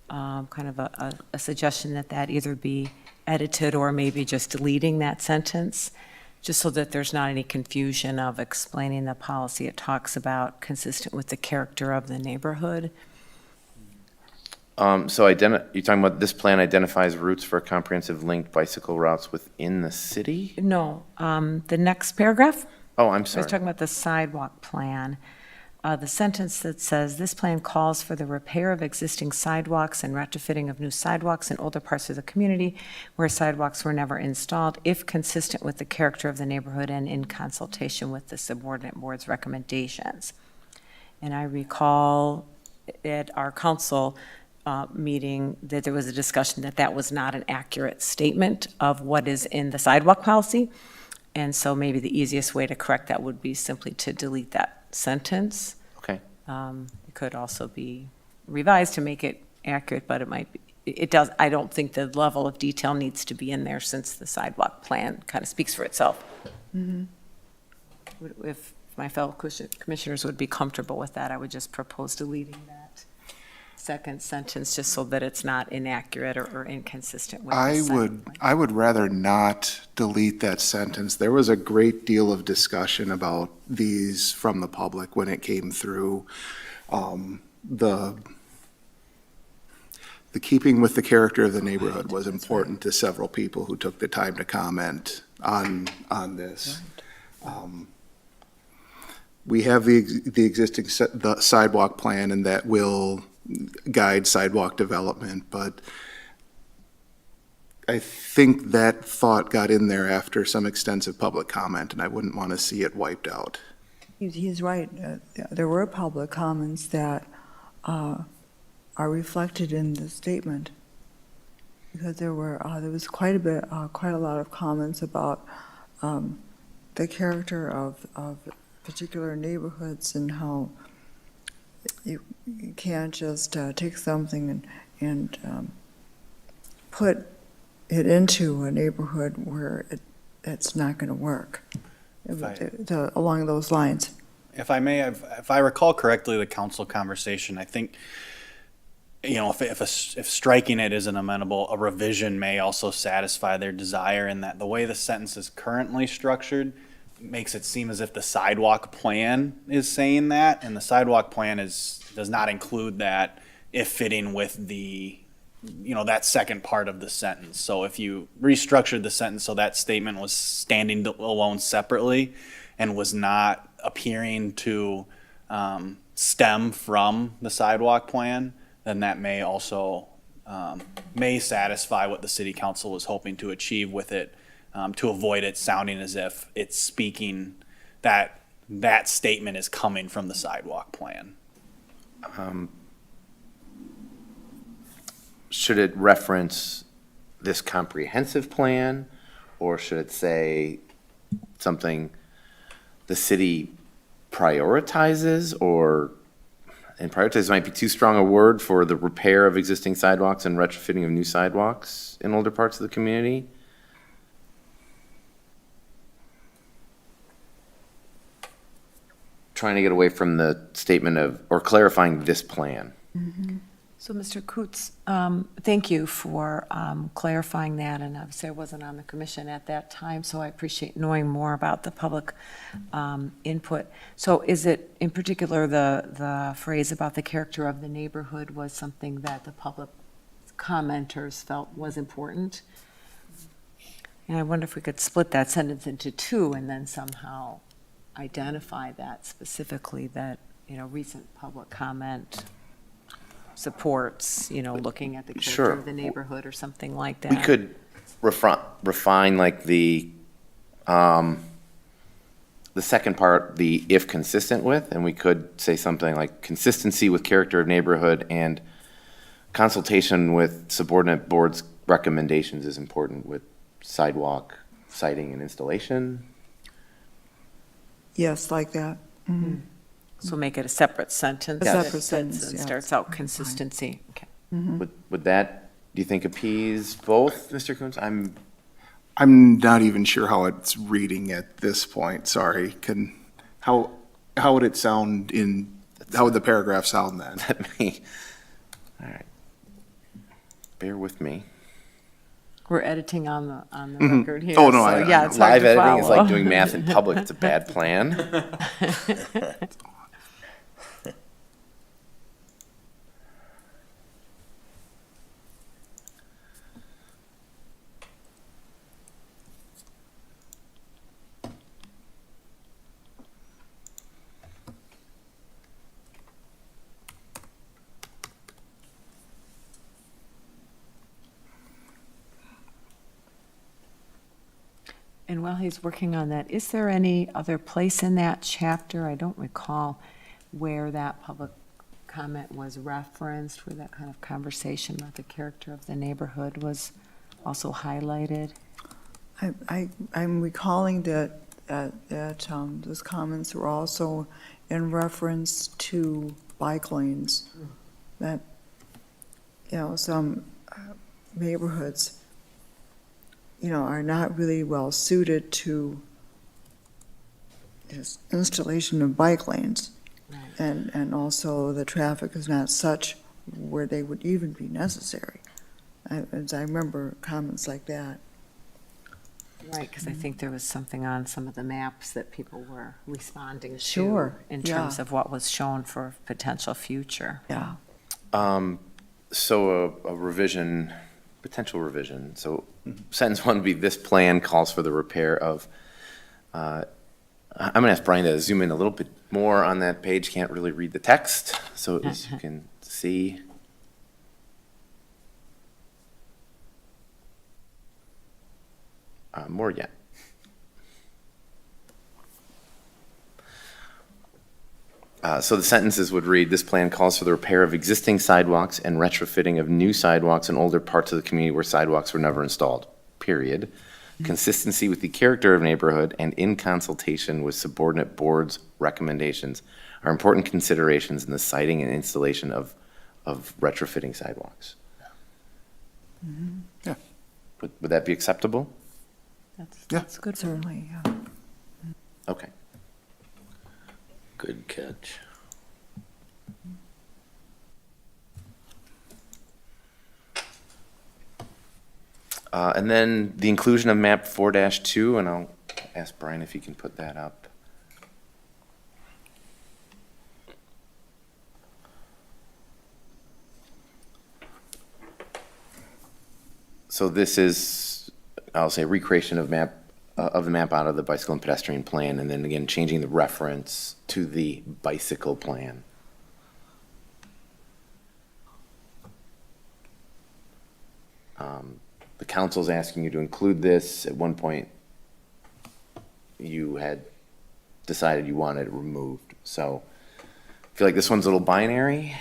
kind of a suggestion that either be edited or maybe just deleting that sentence, just so that there's not any confusion of explaining the policy. It talks about consistent with the character of the neighborhood. So you're talking about this plan identifies routes for comprehensive linked bicycle routes within the city? No, the next paragraph? Oh, I'm I sorry. was talking about the sidewalk plan. The sentence that says, "This plan calls for the repair of existing sidewalks and retrofitting of new sidewalks in older parts of the community where sidewalks were never installed, if consistent with the character of the neighborhood and in consultation with the subordinate board's recommendations." And I recall at our council meeting that there was a discussion that was not an accurate statement of what is in the sidewalk policy. And so maybe the easiest way to correct that would be simply to delete that sentence. Okay. It could also be revised to make it accurate, but I don't think the level of detail needs to be in there since the sidewalk plan kind of speaks for itself. If my fellow commissioners would be comfortable with that, I would just propose deleting that second sentence, just so that it's not inaccurate or inconsistent with the sidewalk plan. I would rather not delete that sentence. There was a great deal of discussion about these from the public when it came through. the keeping with the character of the neighborhood was important to several people who took the time to comment on this. We have the existing the sidewalk plan, and that will guide sidewalk development, but I think that thought got in there after some extensive public comment, and I wouldn't want to see it wiped out. He's right. There were public comments that are reflected in the statement, because there was quite a lot of comments about the character of particular neighborhoods and how you can't just take something and put it into a neighborhood where it's not going to work. Along those lines. If I may, if I recall correctly, the council conversation, I think, you know, if striking it isn't amenable, a revision may also satisfy their desire, in that the way the sentence is currently structured makes it seem as if the sidewalk plan is saying that, and the sidewalk plan does not include that if fitting with the, you know, that second part of the sentence. So if you restructured the sentence so that statement was standing alone separately and was not appearing to stem from the sidewalk plan, then that may also may satisfy what the city council was hoping to achieve with it, to avoid it sounding as if it's speaking that statement is coming from the sidewalk plan. Should it reference this comprehensive plan, or should it say something the city prioritizes, and prioritize might be too strong a word for the repair of existing sidewalks and retrofitting of new sidewalks in older parts of the community? Trying to get away from the statement or clarifying this plan. Mm-hmm. So, Mr. Coots, thank you for clarifying that, and obviously I wasn't on the commission at that time, so I appreciate knowing more about the public input. So is it, in particular, the phrase about the character of the neighborhood was something that the public commenters felt was important? And I wonder if we could split that sentence into two and then somehow identify that specifically, that, you know, recent public comment supports, you know, looking at the character Sure. of the neighborhood or something like that. We could refine like the second part, the if consistent with, and we could say something like consistency with character of neighborhood and consultation with subordinate boards' recommendations is important with sidewalk siting and installation. Yes, like that. Mm-hmm. So make it a separate sentence. A that separate says sentence, and yeah. starts out consistency. Okay. Mm-hmm. Would that, do you think, appease both, Mr. Coons? I'm not even sure how it's reading at this point, sorry. How would it sound how would the paragraph sound then? All right. Bear with me. We're editing on the Mhm. record here. Oh, no, so, I yeah, know. it's hard Live to editing is like follow. doing math in public. It's a bad plan. And while he's working on that, is there any other place in that chapter, I don't recall, where that public comment was referenced, where that kind of conversation about the character of the neighborhood was also highlighted? I'm recalling that those comments were also in reference to bike lanes, that, you know, some neighborhoods, you know, are not really well suited to this installation of bike lanes. Right. And also the traffic is not such where they would even be necessary. As I remember comments like that. Right, because I think there was something on some of the maps that people were responding to. Sure, In yeah. terms of what was shown for potential future. Yeah. So a revision, potential revision. So sentence one would be, this plan calls for the repair of, I'm going to ask Brian to zoom in a little bit more on that page. Can't really read the text. So as you can see. More yet. So the sentences would read, this plan calls for the repair of existing sidewalks and retrofitting of new sidewalks in older parts of the community where sidewalks were never installed, period. Consistency with the character of neighborhood and in consultation with subordinate boards' recommendations are important considerations in the siting and installation of retrofitting sidewalks. Yeah. Would that be acceptable? That's good. Certainly, yeah. Okay. Good catch. And then the inclusion of map 4-2, and I'll ask Brian if he can put that up. So this is, I'll say, recreation of the map out of the bicycle and pedestrian plan, and then again, changing the reference to the bicycle plan. The council's asking you to include this. At one point, you had decided you wanted it removed. So I feel like this one's a little binary.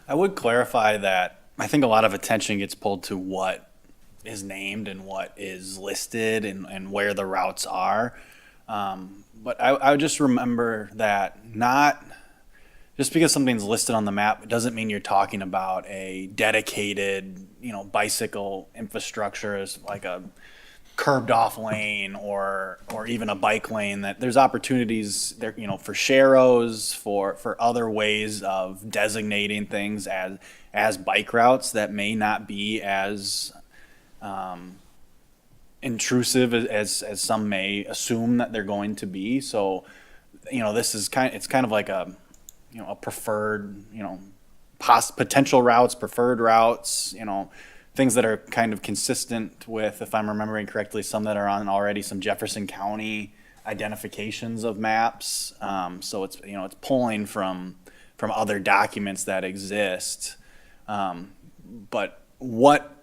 I would clarify that I think a lot of attention gets pulled to what is named and what is listed and where the routes are. But I would just remember that not just because something's listed on the map, it doesn't mean you're talking about a dedicated, bicycle infrastructure as like a curbed off lane or even a bike lane. That there's opportunities there, for sharrows, for other ways of designating things as bike routes that may not be as intrusive as some may assume that they're going to be. So, this is it's kind of like a preferred, potential routes, preferred routes, things that are kind of consistent with, if I'm remembering correctly, some that are on already some Jefferson County identifications of maps. So it's, it's pulling from other documents that exist. But what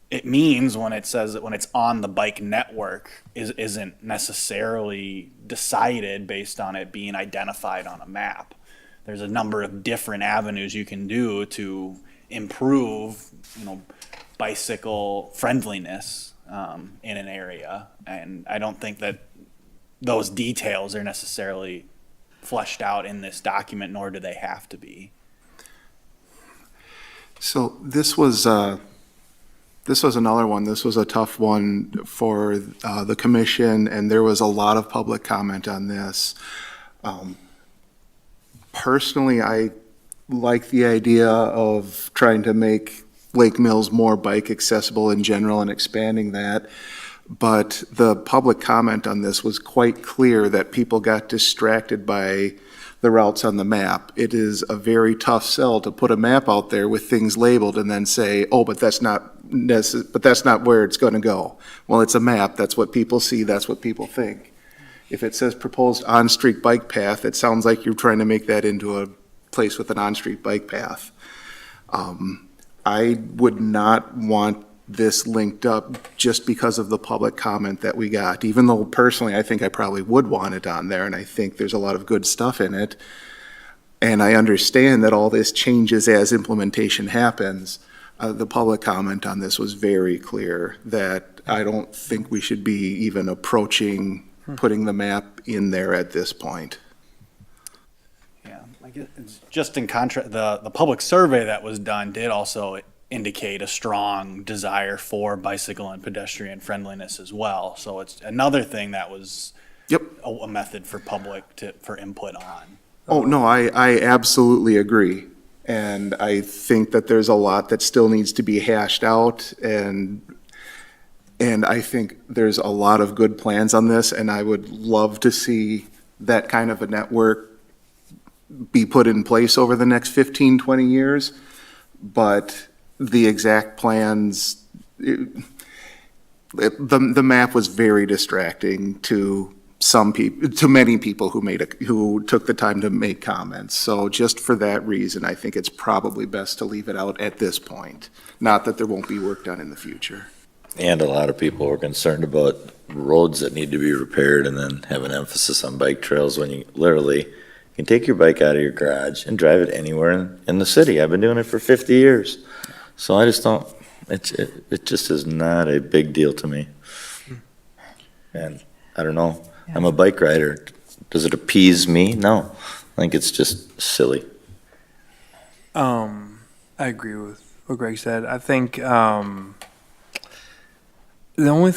it means when it says that when it's on the bike network isn't necessarily decided based on it being identified on a map. There's a number of different avenues you can do to improve, bicycle friendliness in an area. And I don't think that those details are necessarily fleshed out in this document, nor do they have to be. So this was another one. This was a tough one for the commission, and there was a lot of public comment on this. Personally, I like the idea of trying to make Lake Mills more bike accessible in general and expanding that. But the public comment on this was quite clear that people got distracted by the routes on the map. It is a very tough sell to put a map out there with things labeled and then say, oh, but that's not where it's going to go. Well, it's a map. That's what people see. That's what people think. If it says proposed on-street bike path, it sounds like you're trying to make that into a place with an on-street bike path. I would not want this linked up just because of the public comment that we got, even though personally I think I probably would want it on there, and I think there's a lot of good stuff in it. And I understand that all this changes as implementation happens. The public comment on this was very clear that I don't think we should be even approaching putting the map in there at this point. Yeah, I guess it's just in contrast, the public survey that was done did also indicate a strong desire for bicycle and pedestrian friendliness as well. So it's another thing that was a method for public for input on. Oh, no, I absolutely agree. And I think that there's a lot that still needs to be hashed out, and I think there's a lot of good plans on this, and I would love to see that kind of a network be put in place over the next 15, 20 years. but the exact plans, the map was very distracting to some people, to many people who took the time to make comments. So just for that reason, I think it's probably best to leave it out at this point. Not that there won't be work done in the future. And a lot of people were concerned about roads that need to be repaired and then have an emphasis on bike trails when you literally can take your bike out of your garage and drive it anywhere in the city. I've been doing it for 50 years. So I just don't, it just is not a big deal to me. And I don't know, I'm a bike rider. Does it appease me? No. I think it's just silly. I agree with what Greg said. I think my only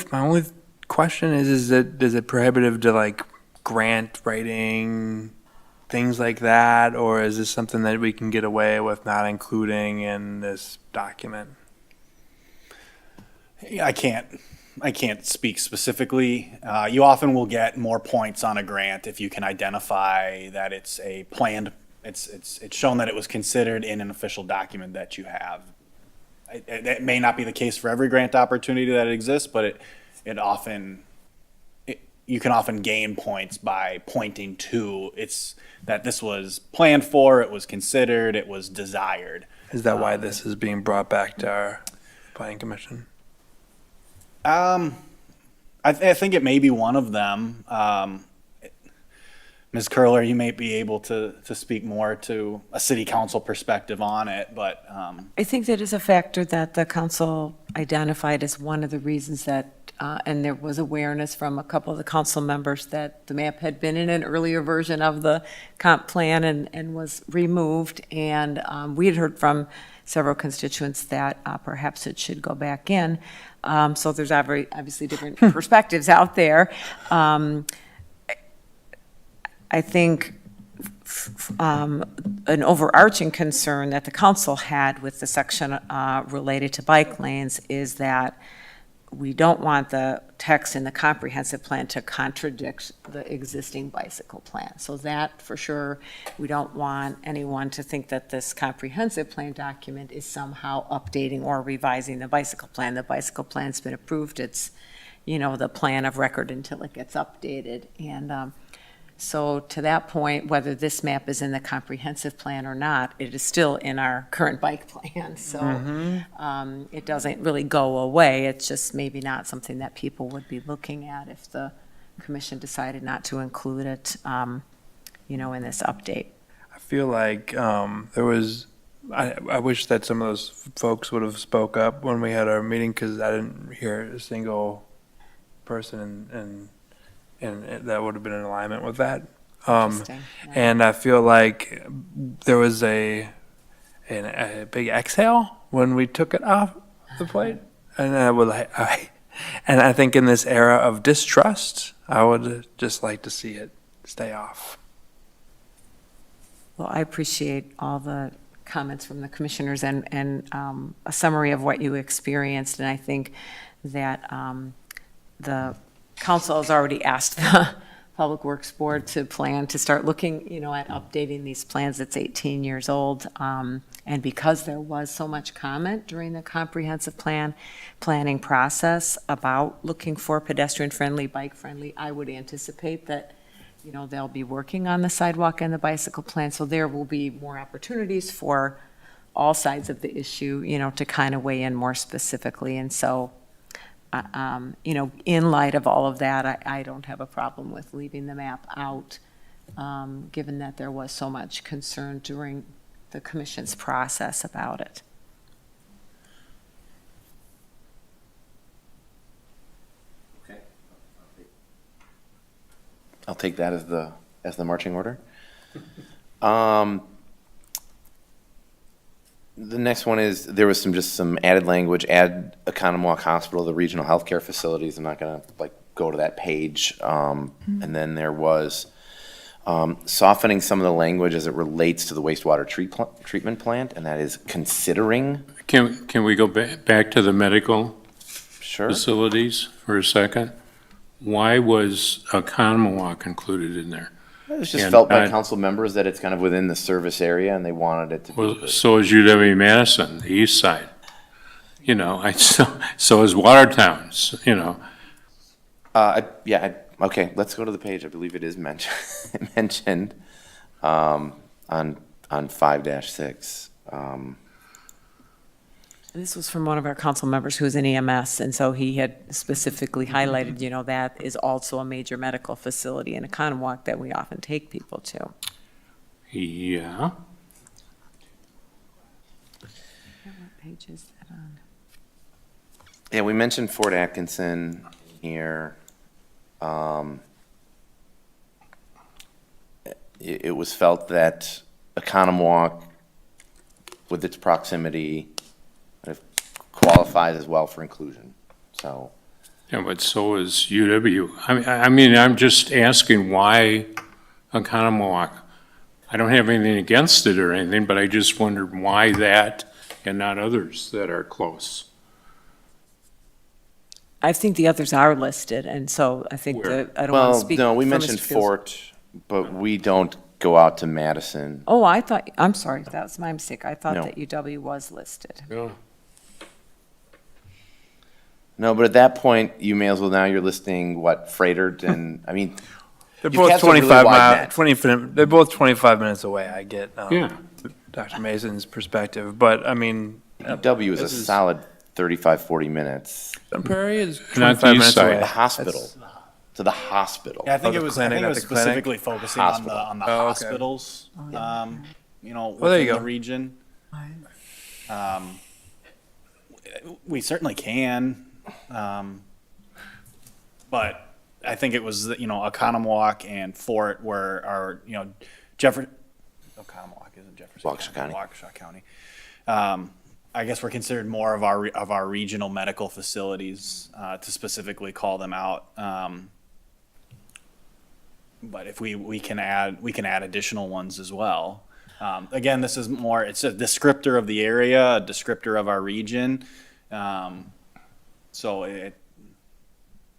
question is it prohibitive to like grant writing, things like that, or is this something that we can get away with not including in this document? I can't speak specifically. You often will get more points on a grant if you can identify that it's a planned, it's shown that it was considered in an official document that you have. It may not be the case for every grant opportunity that exists, but you can often gain points by pointing to that this was planned for, it was considered, it was desired. Is that why this is being brought back to our planning commission? I think it may be one of them. Ms. Curler, you may be able to speak more to a city council perspective on it, but I think that is a factor that the council identified as one of the reasons that, and there was awareness from a couple of the council members that the map had been in an earlier version of the comp plan and was removed. And we had heard from several constituents that perhaps it should go back in. So there's obviously different perspectives out there. I think an overarching concern that the council had with the section related to bike lanes is that we don't want the text in the comprehensive plan to contradict the existing bicycle plan. So that, for sure, we don't want anyone to think that this comprehensive plan document is somehow updating or revising the bicycle plan. The bicycle plan's been approved. It's, the plan of record until it gets updated. And so to that point, whether this map is in the comprehensive plan or not, it is still in our current bike plan. So it doesn't really go away. It's just maybe not something that people would be looking at if the commission decided not to include it, in this update. I feel like I wish that some of those folks would have spoke up when we had our meeting, because I didn't hear a single person and that would have been in alignment with that. Interesting. Yeah. And I feel like there was a big exhale when we took it off the plate. And I think in this era of distrust, I would just like to see it stay off. Well, I appreciate all the comments from the commissioners and a summary of what you experienced. And I think that the council has already asked the Public Works Board to plan to start looking, at updating these plans. It's 18 years old. And because there was so much comment during the comprehensive planning process about looking for pedestrian-friendly, bike-friendly, I would anticipate that, they'll be working on the sidewalk and the bicycle plan. So there will be more opportunities for all sides of the issue, to kind of weigh in more specifically. And so, in light of all of that, I don't have a problem with leaving the map out, given that there was so much concern during the commission's process about it. Okay. I'll take that as the marching order. The next one is, there was some added language, add Economwalk Hospital, the regional healthcare facilities. I'm not gonna go to that page. And then there was softening some of the language as it relates to the wastewater treatment plant, and that is considering. Can we go back to the medical Sure. facilities for a second? Why was Economwalk included in there? It was just And felt by I- council members that it's kind of within the service area and they wanted it to be. Well, so is UW-Madison, the east side. So is Watertown's, Okay, let's go to the page. I believe it is mentioned on 5-6. This was from one of our council members who's in EMS, and so he had specifically highlighted, that is also a major medical facility in Economwalk that we often take people to. Yeah. What page is that on? Yeah, we mentioned Fort Atkinson here. It was felt that Economwalk, with its proximity, kind of qualifies as well for inclusion. So, Yeah, but so is UW. I mean, I'm just asking why Economwalk? I don't have anything against it or anything, but I just wondered why that and not others that are close. I think the others are listed, and so I think Where? I don't want to well, speak. no, we for mentioned Mr. Fields. Fort, but we don't go out to Madison. Oh, I'm sorry, that was my mistake. I thought No. that UW was listed. Yeah. No, but at that point, you may as well, now you're listing what, Freighter and, I mean, They're You've both cast a really 25 wide net. they're both 25 minutes away. I get Yeah. Dr. Mason's perspective, but I mean, UW is a this is- solid 35, 40 minutes. Sun Prairie is Not the 25 east minutes side. away. The hospital, That's- to the hospital. Yeah, I think the it was, clinic, not the clinic? specifically focusing on the, Hospital. Oh, okay. hospitals, there you within the go. region. We certainly can, but I think it was, Economwalk and Fort were, Economwalk isn't Jefferson Waukesha County. Waukesha County. I guess we're considered more of our regional medical facilities, to specifically call them out. But if we can add additional ones as well. Again, this is more, it's a descriptor of the area, a descriptor of our region. So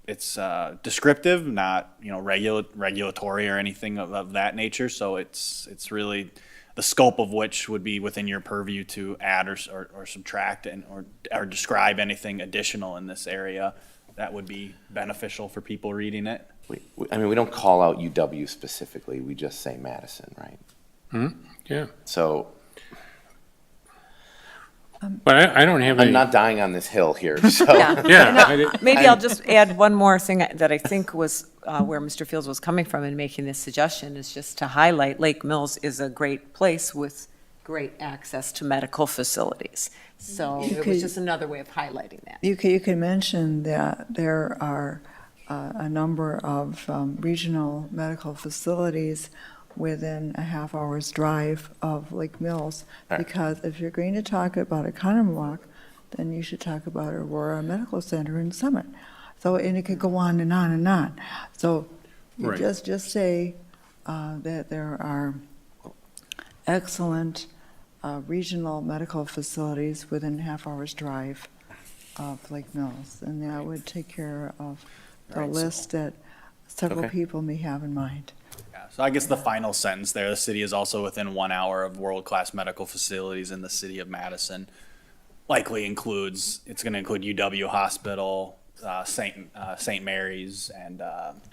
it's descriptive, not, regulatory or anything of that nature. So it's really the scope of which would be within your purview to add or subtract or describe anything additional in this area that would be beneficial for people reading it. We don't call out UW specifically, we just say Madison, right? Yeah. So But I don't have any. I'm not dying on this hill here, so. Yeah. Yeah. I did- Maybe I'll just add one more thing that I think was where Mr. Fields was coming from in making this suggestion, is just to highlight Lake Mills is a great place with great access to medical facilities. So You it could- was just another way of highlighting that. You can mention that there are a number of regional medical facilities within a half hour's drive of Lake Mills, Right. because if you're going to talk about Economwalk, then you should talk about Aurora Medical Center in Summit. So, and it could go on and on and on. So you Right. just say that there are excellent regional medical facilities within a half hour's drive of Lake Mills, and that would take care of the Right, list that several Okay. people may have in mind. Yeah, so I guess the final sentence there, the city is also within 1 hour of world-class medical facilities in the city of Madison. Likely includes, it's gonna include UW Hospital, St. Mary's, and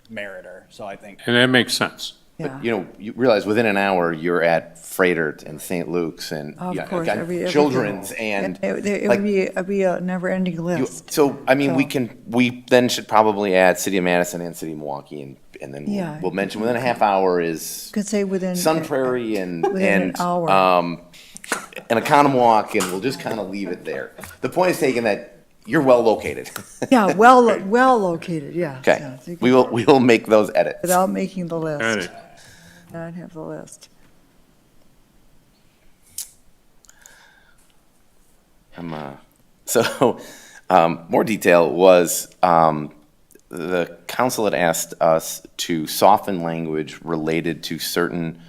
Meriter, so I think. And that makes sense. Yeah. You realize within an hour, you're at Freighter and St. Luke's and Of yeah, course, got every children's and. It like, would be, it'd be a never-ending list. So, I mean, So- we then should probably add City of Madison and City of Milwaukee and then Yeah. we'll mention within a half hour is Could say within. Sun Prairie and, Within an and, hour. and Economwalk, and we'll just kind of leave it there. The point is taken that you're well located. Yeah, well located, yeah. Okay, yeah, so you we can- will make those edits. Without making the Got list. it. Not have the list. So, more detail was, the council had asked us to soften language related to certain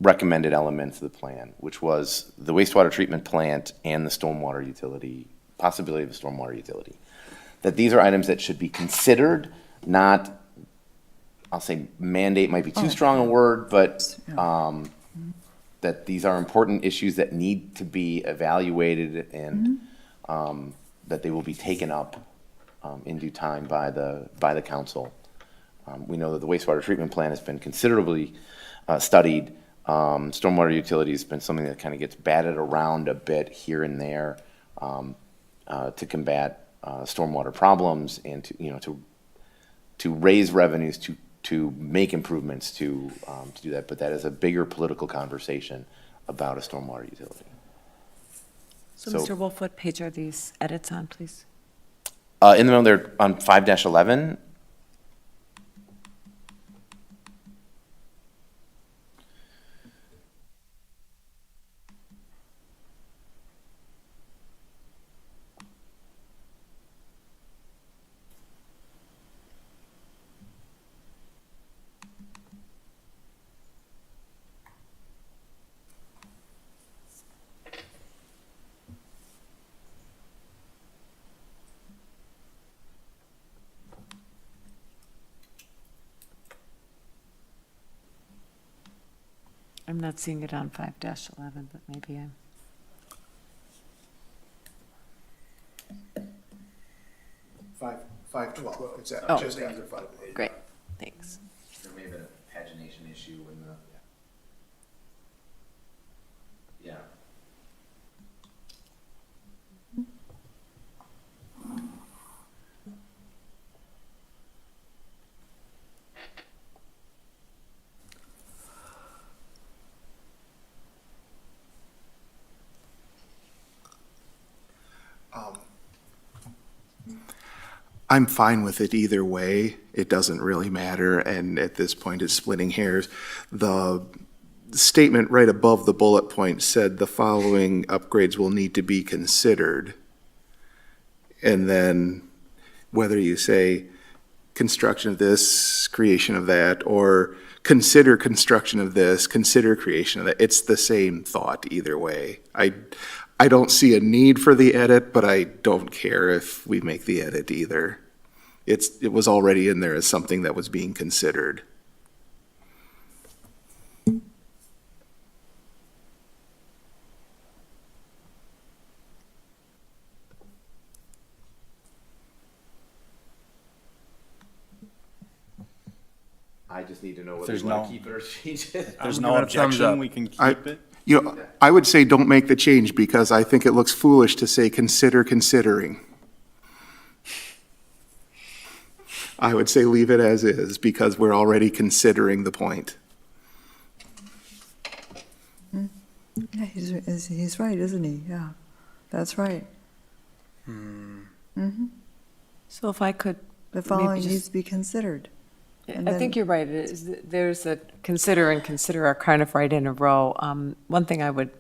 recommended elements of the plan, which was the wastewater treatment plant and the stormwater utility, possibility of a stormwater utility. That these are items that should be considered, not I'll say mandate might be too Oh. strong a word, but, Yeah. that these are important issues that need to be evaluated and, that they will be taken up, in due time by the council. We know that the wastewater treatment plant has been considerably, studied. Stormwater utility has been something that kind of gets batted around a bit here and there, to combat, stormwater problems and to, you know, to raise revenues, to make improvements, to do that. But that is a bigger political conversation about a stormwater utility. So, So- Mr. Wolf, what page are these edits on, please? In the middle, they're on 5-11. I'm not seeing it on 5-11, but maybe I'm. Five 12, it's Oh. just after 5. Great, thanks. There may have been a pagination issue in the. Yeah. I'm fine with it either way. It doesn't really matter, and at this point, it's splitting hairs. The statement right above the bullet point said the following upgrades will need to be considered. And then whether you say construction of this, creation of that, or consider construction of this, consider creation of that, it's the same thought either way. I don't see a need for the edit, but I don't care if we make the edit either. It was already in there as something that was being considered. I just need to know whether There's you want no- to keep it or change it. There's I'm no giving it a thumbs objection, up. we can I- keep it. You know, I would say don't make the change because I think it looks foolish to say consider considering. I would say leave it as is because we're already considering the point. Yeah, he's right, isn't he? Yeah, that's right. So if I could, The following just- needs to be considered. And I think then- you're right. There's a consider and consider are kind of right in a row. One thing I would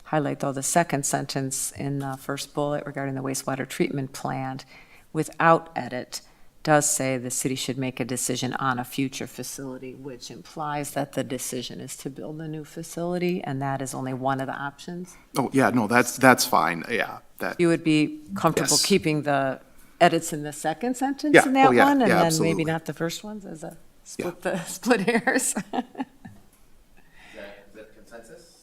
highlight, though, the second sentence in the first bullet regarding the wastewater treatment plant, without edit, does say the city should make a decision on a future facility, which implies that the decision is to build a new facility, and that is only one of the options. Oh, yeah, no, that's fine, yeah, that, You would be comfortable Yes. keeping the edits in the second sentence Yeah, in that oh, yeah, one, and yeah, then absolutely. maybe not the first ones as a split hairs? Is that consensus?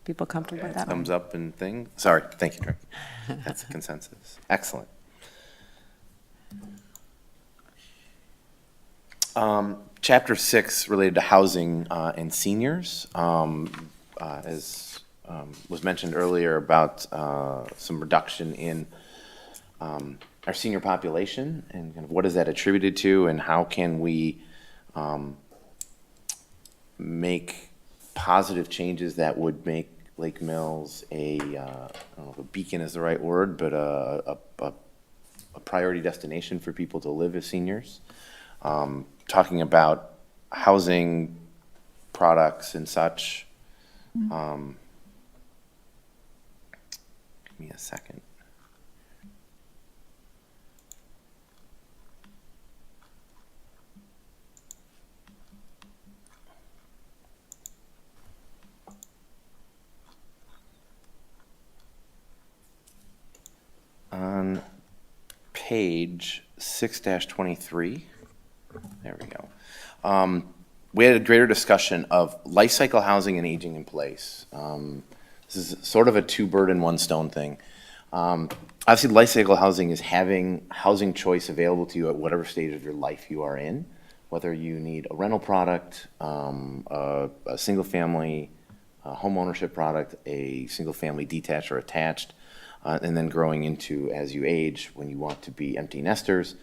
People comfortable with that one? Thumbs up and thing. Sorry, thank you, Drake. That's a consensus. Excellent. Chapter 6 related to housing and seniors. As was mentioned earlier about some reduction in our senior population and kind of what is that attributed to and how can we make positive changes that would make Lake Mills I don't know if a beacon is the right word, but a priority destination for people to live as seniors. Talking about housing products and such. Give me a second. On page 6-23, there we go. we had a greater discussion of life cycle housing and aging in place. This is sort of a two bird and one stone thing. Obviously, life cycle housing is having housing choice available to you at whatever stage of your life you are in, whether you need a rental product, a single family home ownership product, a single family detached or attached, and then growing into, as you age, when you want to be empty nesters,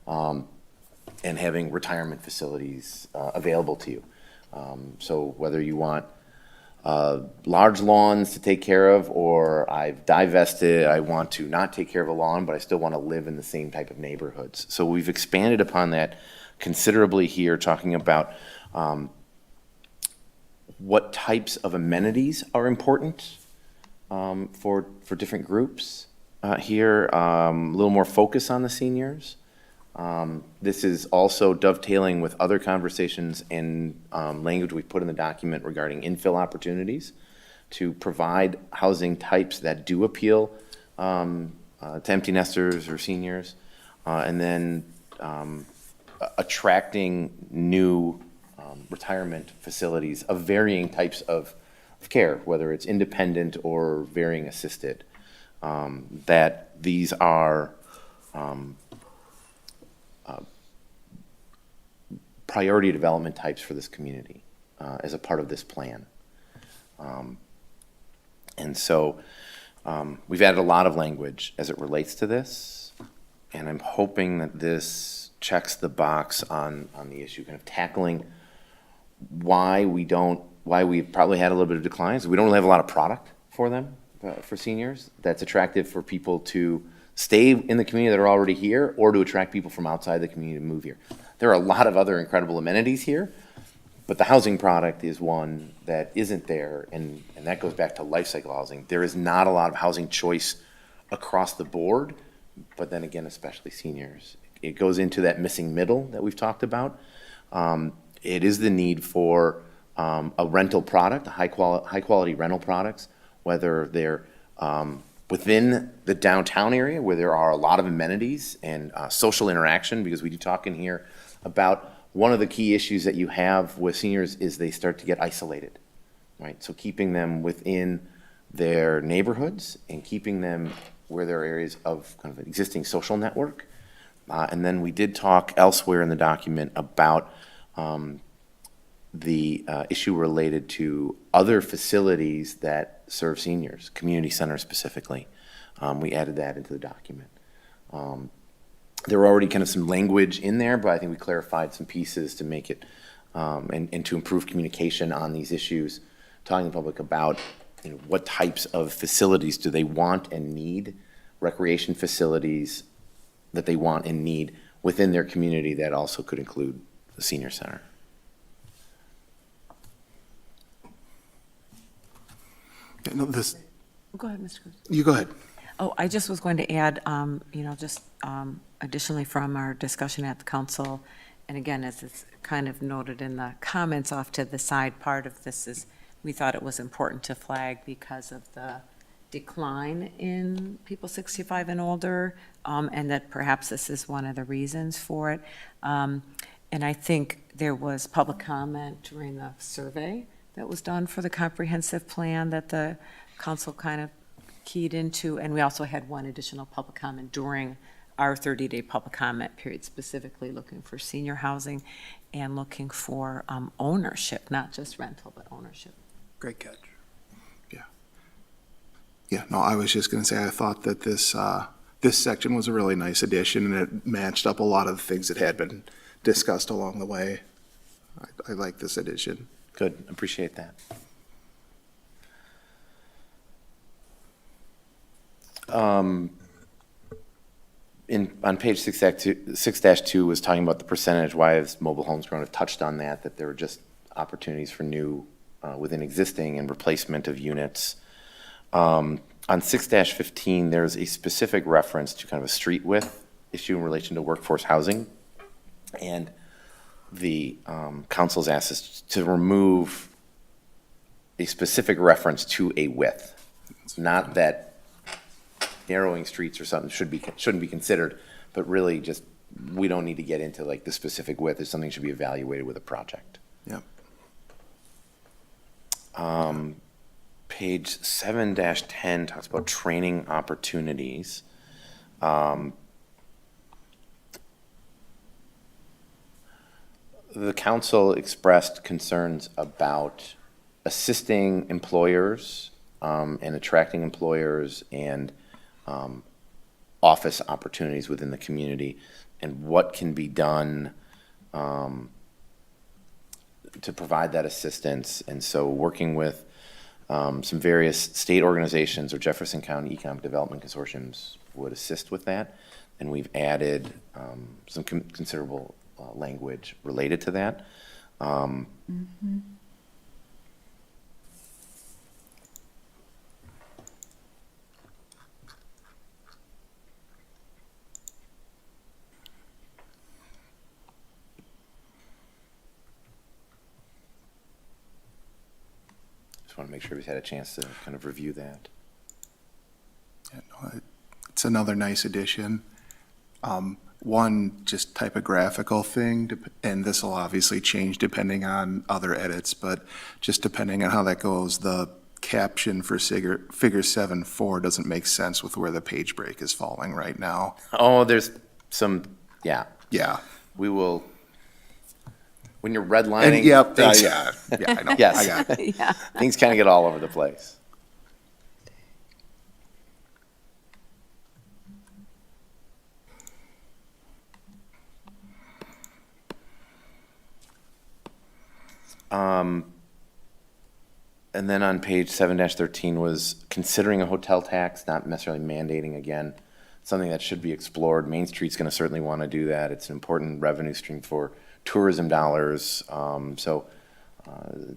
and having retirement facilities available to you. So whether you want large lawns to take care of, or I've divested, I want to not take care of a lawn, but I still want to live in the same type of neighborhoods. So we've expanded upon that considerably here, talking about what types of amenities are important for different groups. Here, a little more focus on the seniors. This is also dovetailing with other conversations and language we put in the document regarding infill opportunities to provide housing types that do appeal to empty nesters or seniors, and then attracting new retirement facilities of varying types of care, whether it's independent or varying assisted, that these are priority development types for this community as a part of this plan. And so we've added a lot of language as it relates to this, and I'm hoping that this checks the box on the issue, kind of tackling why we've probably had a little bit of declines. We don't really have a lot of product for them, for seniors, that's attractive for people to stay in the community that are already here, or to attract people from outside the community to move here. There are a lot of other incredible amenities here, but the housing product is one that isn't there, and that goes back to life cycle housing. There is not a lot of housing choice across the board, but then again, especially seniors. It goes into that missing middle that we've talked about. It is the need for a rental product, high quality rental products, whether they're within the downtown area where there are a lot of amenities and social interaction, because we do talk in here about one of the key issues that you have with seniors is they start to get isolated, right? So keeping them within their neighborhoods and keeping them where there are areas of kind of an existing social network. And then we did talk elsewhere in the document about the issue related to other facilities that serve seniors, community centers specifically. We added that into the document. There were already kind of some language in there, but I think we clarified some pieces to make it, and to improve communication on these issues, talking to the public about, you know, what types of facilities do they want and need, recreation facilities that they want and need within their community that also could include the senior center. No, this, Go ahead, Mr. Cruz. you go ahead. Oh, I just was going to add, additionally from our discussion at the council, and again, as it's kind of noted in the comments off to the side, part of this is we thought it was important to flag because of the decline in people 65 and older, and that perhaps this is one of the reasons for it. And I think there was public comment during the survey that was done for the comprehensive plan that the council kind of keyed into, and we also had one additional public comment during our 30-day public comment period, specifically looking for senior housing and looking for ownership, not just rental, but ownership. Great catch. Yeah, no, I was just going to say, I thought that this section was a really nice addition, and it matched up a lot of the things that had been discussed along the way. I like this addition. Good, appreciate that. On page 6-2 was talking about the percentage, why has mobile homes grown? I've touched on that there were just opportunities for new within existing and replacement of units. On 6-15, there's a specific reference to kind of a street width issue in relation to workforce housing. And the council's asked us to remove a specific reference to a width. It's not that narrowing streets or something shouldn't be considered, but really just we don't need to get into like the specific width. It's something that should be evaluated with a project. Yep. Page 7-10 talks about training opportunities. The council expressed concerns about assisting employers and attracting employers and office opportunities within the community, and what can be done to provide that assistance. And so working with some various state organizations or Jefferson County Economic Development Consortiums would assist with that. And we've added some considerable language related to that. Just want to make sure we've had a chance to kind of review that. Yeah, no, it's another nice addition. One just typographical thing, and this will obviously change depending on other edits, but just depending on how that goes, the caption for figure 7.4 doesn't make sense with where the page break is falling right now. Oh, there's some, yeah. Yeah. We will, when you're redlining. And, yep, things- yeah, I know. Yes. I got it. Yeah. Things kind of get all over the place. And then on page 7-13 was considering a hotel tax, not necessarily mandating again, something that should be explored. Main Street's going to certainly want to do that. It's an important revenue stream for tourism dollars.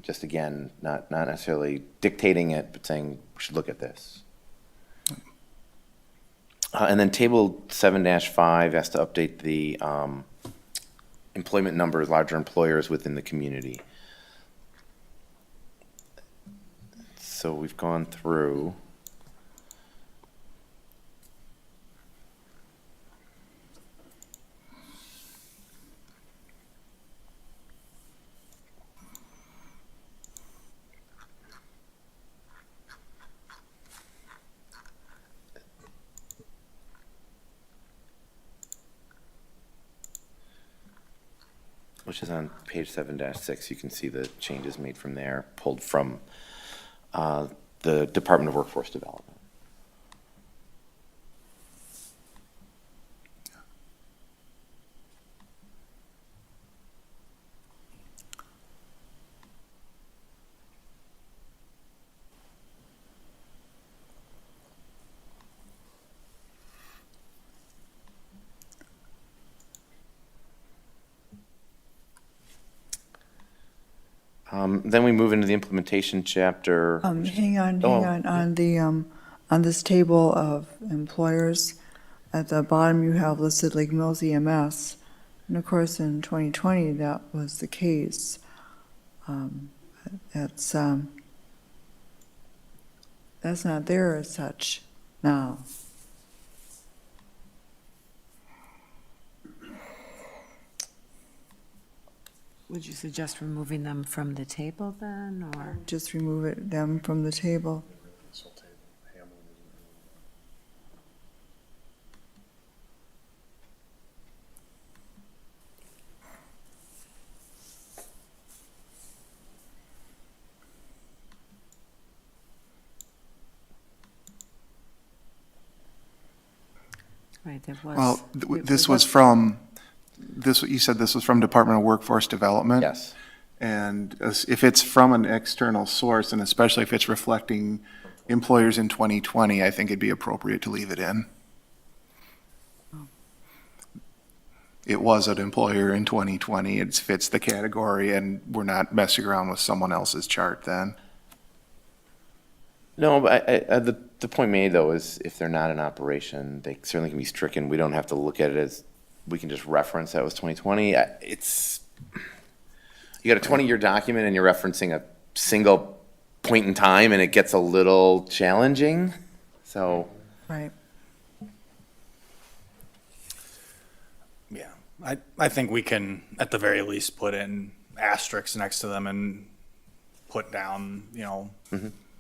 Just again, not necessarily dictating it, but saying we should look at this. And then table 7-5 has to update the employment numbers, larger employers within the community. So we've gone through. Which is on page 7-6. You can see the changes made from there, pulled from the Department of Workforce Development. Then we move into the implementation chapter. Hang on, on this table of employers, at the bottom you have listed Lake Mills EMS, and of course in 2020 that was the case. That's not there as such now. Would you suggest removing them from the table then, or? Just remove them from the table. Right, there was. Well, this was from, you said this was from Department of Workforce Development? Yes. And if it's from an external source, and especially if it's reflecting employers in 2020, I think it'd be appropriate to leave it in. It was an employer in 2020, it fits the category, and we're not messing around with someone else's chart then. No, but the point made, though, is if they're not in operation, they certainly can be stricken. We don't have to look at it as, we can just reference that was 2020. It's, you got a 20-year document and you're referencing a single point in time, and it gets a little challenging, so. Right. Yeah, I think we can, at the very least, put in asterisks next to them and put down,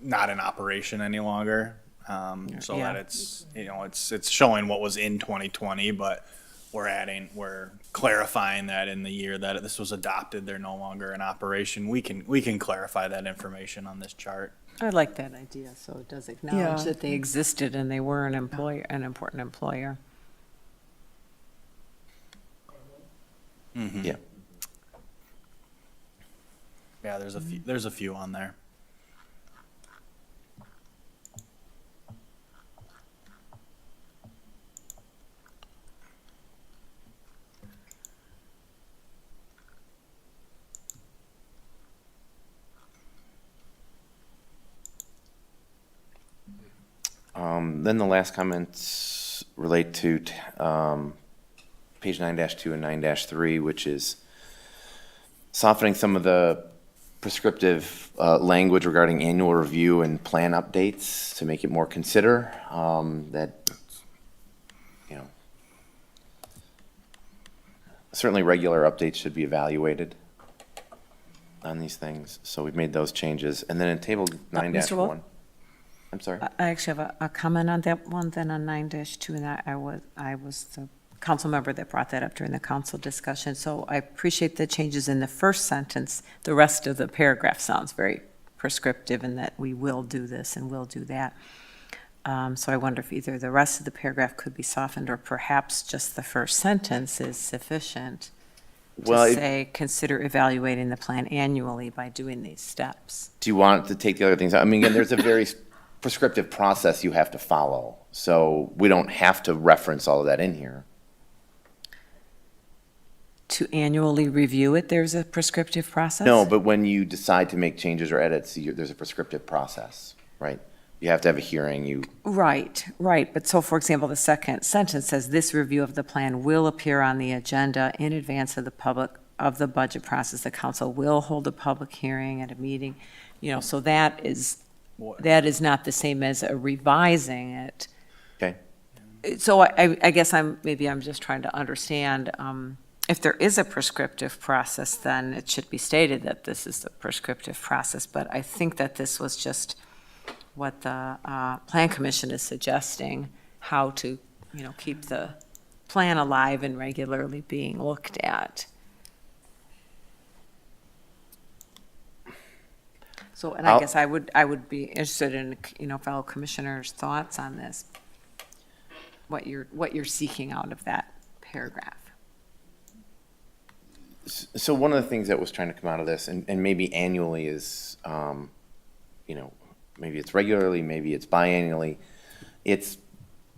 not in operation any longer. So Yeah. that it's, it's showing what was in 2020, but we're clarifying that in the year that this was adopted, they're no longer in operation. We can clarify that information on this chart. I like that idea, so it does acknowledge Yeah. that they existed and they were an employer, an important employer. Yeah. Yeah, there's a few on there. Then the last comments relate to page 9-2 and 9-3, which is softening some of the prescriptive language regarding annual review and plan updates to make it more consider that, certainly regular updates should be evaluated on these things. So we've made those changes. And then in table Mr. Wolf? 9-1. I'm sorry. I actually have a comment on that one, then on 9-2, and I was the council member that brought that up during the council discussion. So I appreciate the changes in the first sentence. The rest of the paragraph sounds very prescriptive in that we will do this and we'll do that. So I wonder if either the rest of the paragraph could be softened or perhaps just the first sentence is sufficient Well, to say, consider evaluating the plan annually by doing these steps. Do you want to take the other things out? I mean, again, there's a very prescriptive process you have to follow. So we don't have to reference all of that in here. To annually review it, there's a prescriptive process? No, but when you decide to make changes or edits, there's a prescriptive process, right? You have to have a hearing, Right. But so, for example, the second sentence says, this review of the plan will appear on the agenda in advance of the budget process. The council will hold a public hearing at a meeting, so that is not the same as a revising it. okay? So I guess I'm just trying to understand, if there is a prescriptive process, then it should be stated that this is the prescriptive process. But I think that this was just what the Plan Commission is suggesting, how to, keep the plan alive and regularly being looked at. So, and I guess I would be interested in, fellow commissioners' thoughts on this, what you're seeking out of that paragraph. So one of the things that was trying to come out of this, and maybe annually is, maybe it's regularly, maybe it's biannually, it's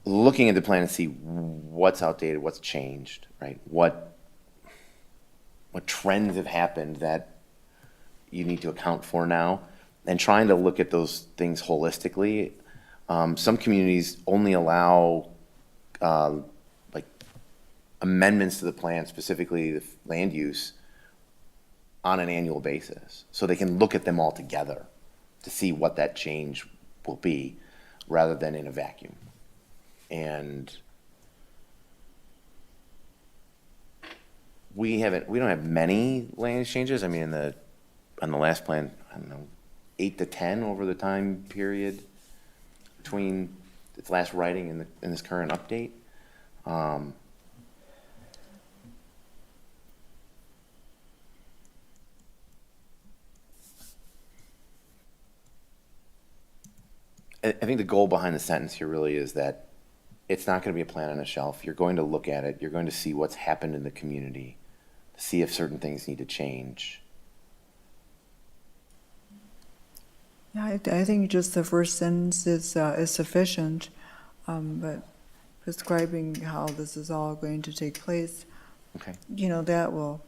looking at the plan to see what's outdated, what's changed, right? What trends have happened that you need to account for now, and trying to look at those things holistically. Some communities only allow like amendments to the plan, specifically the land use, on an annual basis, so they can look at them all together to see what that change will be, rather than in a vacuum. And we don't have many land use changes. I mean, on the last plan, I don't know, 8 to 10 over the time period between its last writing and this current update. I think the goal behind the sentence here really is that it's not going to be a plan on a shelf. You're going to look at it. You're going to see what's happened in the community, see if certain things need to change. Yeah, I think just the first sentence is sufficient, but prescribing how this is all going to take place, Okay. that will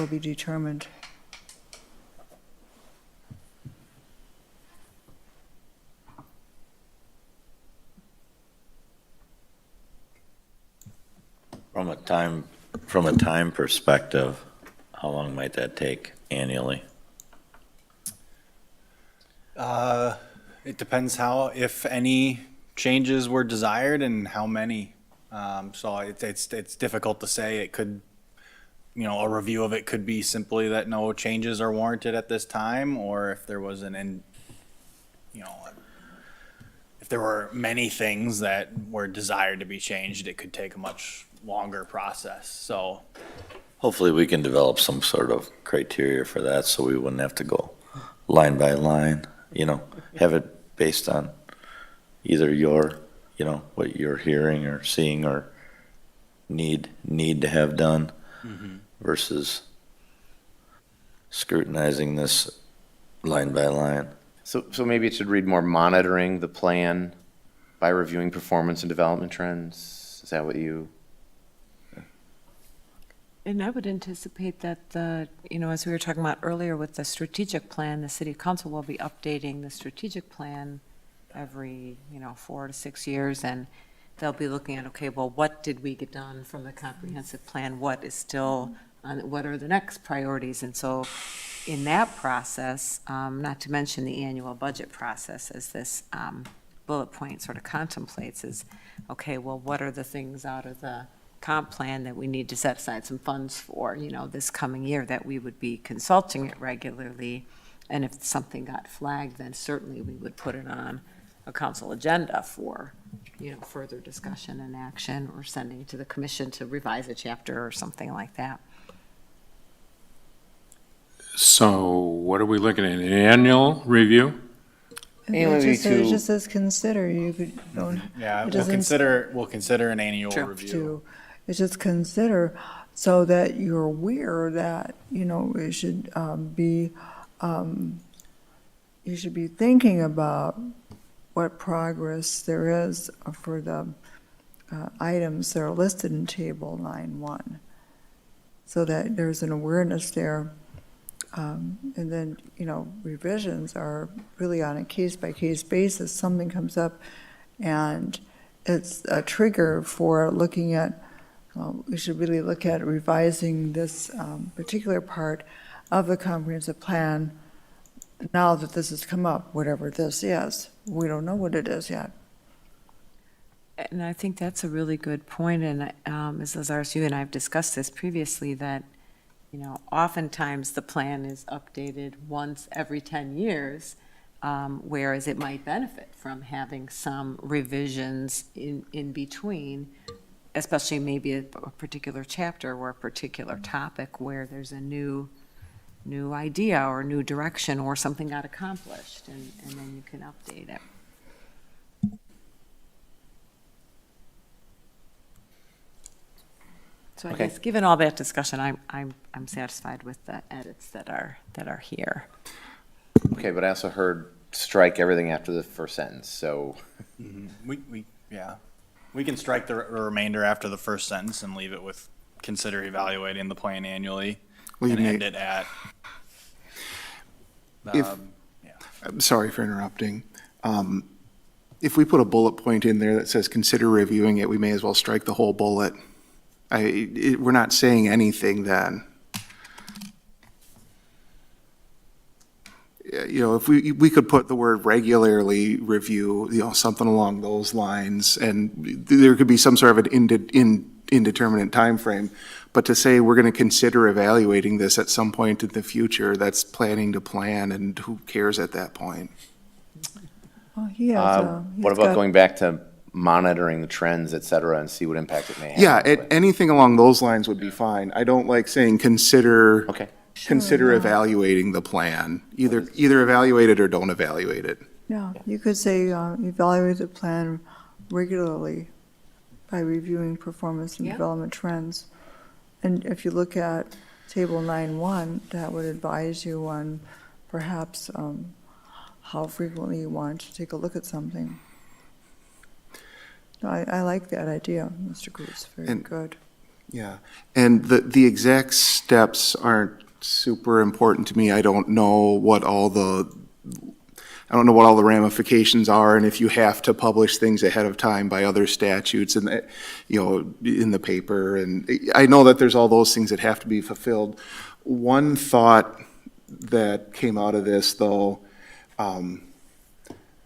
be determined. From a time perspective, how long might that take annually? It depends if any changes were desired and how many. So it's difficult to say. It could, a review of it could be simply that no changes are warranted at this time, or if there was if there were many things that were desired to be changed, it could take a much longer process. So, Hopefully, we can develop some sort of criteria for that, so we wouldn't have to go line by line, have it based on either what you're hearing or seeing or need to have done versus scrutinizing this line by line. So maybe it should read more monitoring the plan by reviewing performance and development trends. Is that what you? And I would anticipate that as we were talking about earlier with the strategic plan, the city council will be updating the strategic plan every, 4 to 6 years, and they'll be looking at, okay, well, what did we get done from the comprehensive plan? What is still, what are the next priorities? And so in that process, not to mention the annual budget process, as this bullet point sort of contemplates, is, okay, well, what are the things out of the comp plan that we need to set aside some funds for, this coming year, that we would be consulting it regularly. And if something got flagged, then certainly we would put it on a council agenda for, further discussion and action, or sending to the commission to revise a chapter or something like that. So what are we looking at, an annual review? It just says consider, you could, don't. yeah, It we'll doesn't consider an annual True. review. It's just consider, so that you're aware that, it should be, you should be thinking about what progress there is for the items that are listed in table 9.1, so that there's an awareness there. And then, revisions are really on a case-by-case basis. Something comes up and it's a trigger for looking at, we should really look at revising this particular part of the comprehensive plan now that this has come up, whatever this is. We don't know what it is yet. And I think that's a really good point, and Ms. Lazarus, you and I have discussed this previously, that, oftentimes the plan is updated once every 10 years, whereas it might benefit from having some revisions in between, especially maybe a particular chapter or a particular topic where there's a new idea or new direction, or something got accomplished, and then you can update it. So I Okay. guess, given all that discussion, I'm satisfied with the edits that are here. Okay, but I also heard strike everything after the first sentence, so. We can strike the remainder after the first sentence and leave it with consider evaluating the plan annually, Well, you and may- end it at. If- I'm sorry for interrupting. If we put a bullet point in there that says consider reviewing it, we may as well strike the whole bullet. We're not saying anything then. If we could put the word regularly review, something along those lines, and there could be some sort of an indeterminate timeframe. But to say we're going to consider evaluating this at some point in the future, that's planning to plan, and who cares at that point? Well, he has, What he's about got- going back to monitoring the trends, et cetera, and see what impact it may have? Yeah, anything along those lines would be fine. I don't like saying consider. Okay. Consider Sure, yeah. evaluating the plan. Either evaluate it or don't evaluate it. Yeah, you could say evaluate the plan regularly by reviewing performance and Yeah. development trends. And if you look at table 9.1, that would advise you on perhaps how frequently you want to take a look at something. I like that idea, Mr. Cruz, very And- good. Yeah, and the exact steps aren't super important to me. I don't know what all the ramifications are, and if you have to publish things ahead of time by other statutes and, in the paper, and I know that there's all those things that have to be fulfilled. One thought that came out of this, though,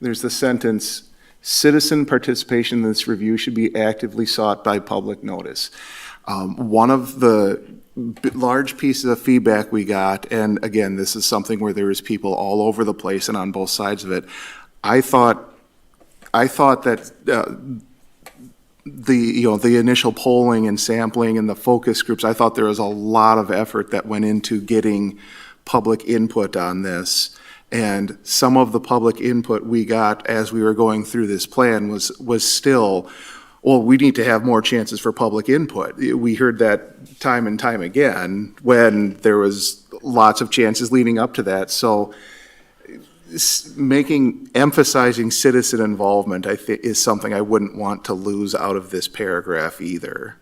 there's the sentence, Citizen participation in this review should be actively sought by public notice. One of the large pieces of feedback we got, and again, this is something where there was people all over the place and on both sides of it. I thought that the initial polling and sampling and the focus groups, I thought there was a lot of effort that went into getting public input on this. And some of the public input we got as we were going through this plan was still, well, we need to have more chances for public input. We heard that time and time again when there was lots of chances leading up to that. So emphasizing citizen involvement, I think, is something I wouldn't want to lose out of this paragraph either.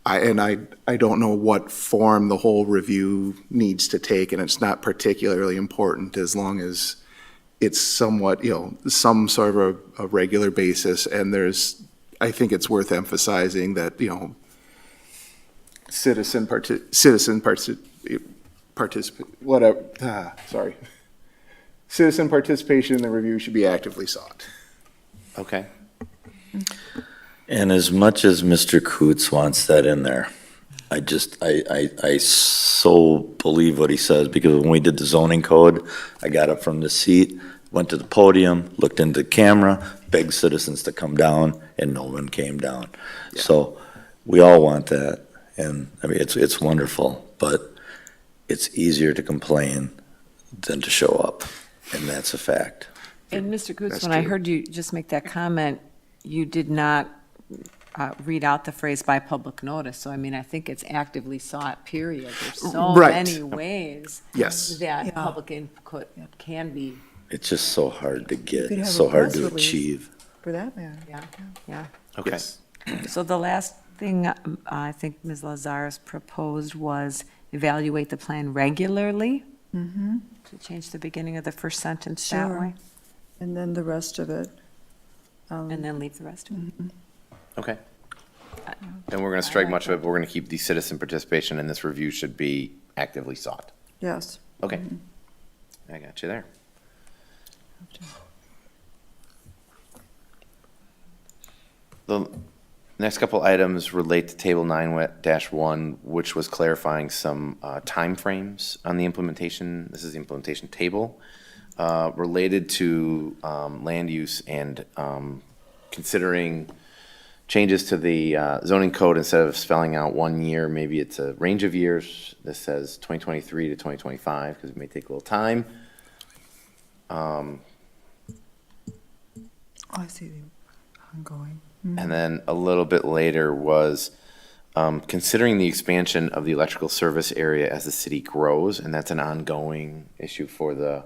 I don't know what form the whole review needs to take, and it's not particularly important as long as it's somewhat, some sort of a regular basis. And I think it's worth emphasizing that, citizen participation in the review should be actively sought. Okay. And as much as Mr. Coots wants that in there, I so believe what he says, because when we did the zoning code, I got up from the seat, went to the podium, looked into the camera, begged citizens to come down, and no one came down. Yeah. So we all want that, and I mean, it's wonderful, but it's easier to complain than to show up, and that's a fact. And Mr. Coots, That's when I true. heard you just make that comment, you did not read out the phrase by public notice. So, I mean, I think it's actively sought, period. There's so Right. many ways Yes. that Yeah. public input can be, It's just so hard to You could get, have so a hard press to release. achieve. For that matter. yeah. Okay. Yes. So the last thing I think Ms. Lazarus proposed was evaluate the plan regularly. Mm-hmm. To change the beginning of the first sentence that Sure. way, And then the rest of it. and then leave the rest of it. Okay. And we're going to strike much of it, but we're going to keep the citizen participation in this review should be actively sought. Yes. Okay. I got you there. The next couple items relate to Table 9-1, which was clarifying some timeframes on the implementation. This is the implementation table related to land use and considering changes to the zoning code. Instead of spelling out 1 year, maybe it's a range of years. This says 2023 to 2025 because it may take a little time. Oh, I see the ongoing. And then a little bit later was considering the expansion of the electrical service area as the city grows, and that's an ongoing issue for the,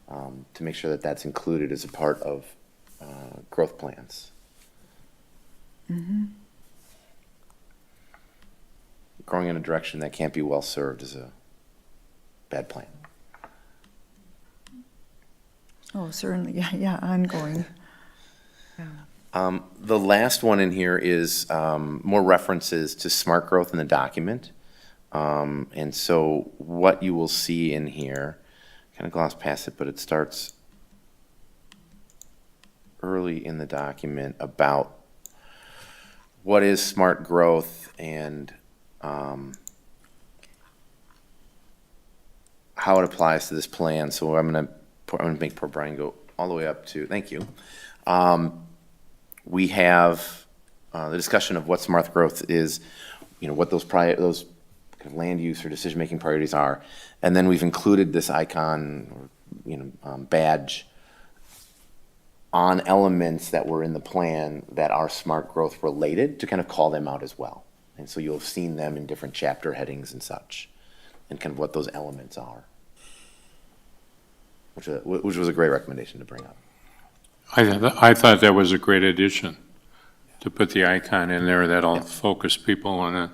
to make sure that that's included as a part of growth plans. Growing in a direction that can't be well-served is a bad plan. Oh, certainly, yeah, ongoing. The last one in here is more references to smart growth in the document. And so what you will see in here, kind of gloss past it, but it starts early in the document about what is smart growth and how it applies to this plan. So I'm going to make poor Brian go all the way up to, thank you. We have the discussion of what smart growth is, what those kind of land use or decision-making priorities are. And then we've included this icon or, badge on elements that were in the plan that are smart growth related to kind of call them out as well. And so you'll have seen them in different chapter headings and such, and kind of what those elements are, which was a great recommendation to bring up. I thought that was a great addition, to put the icon in there that'll focus people on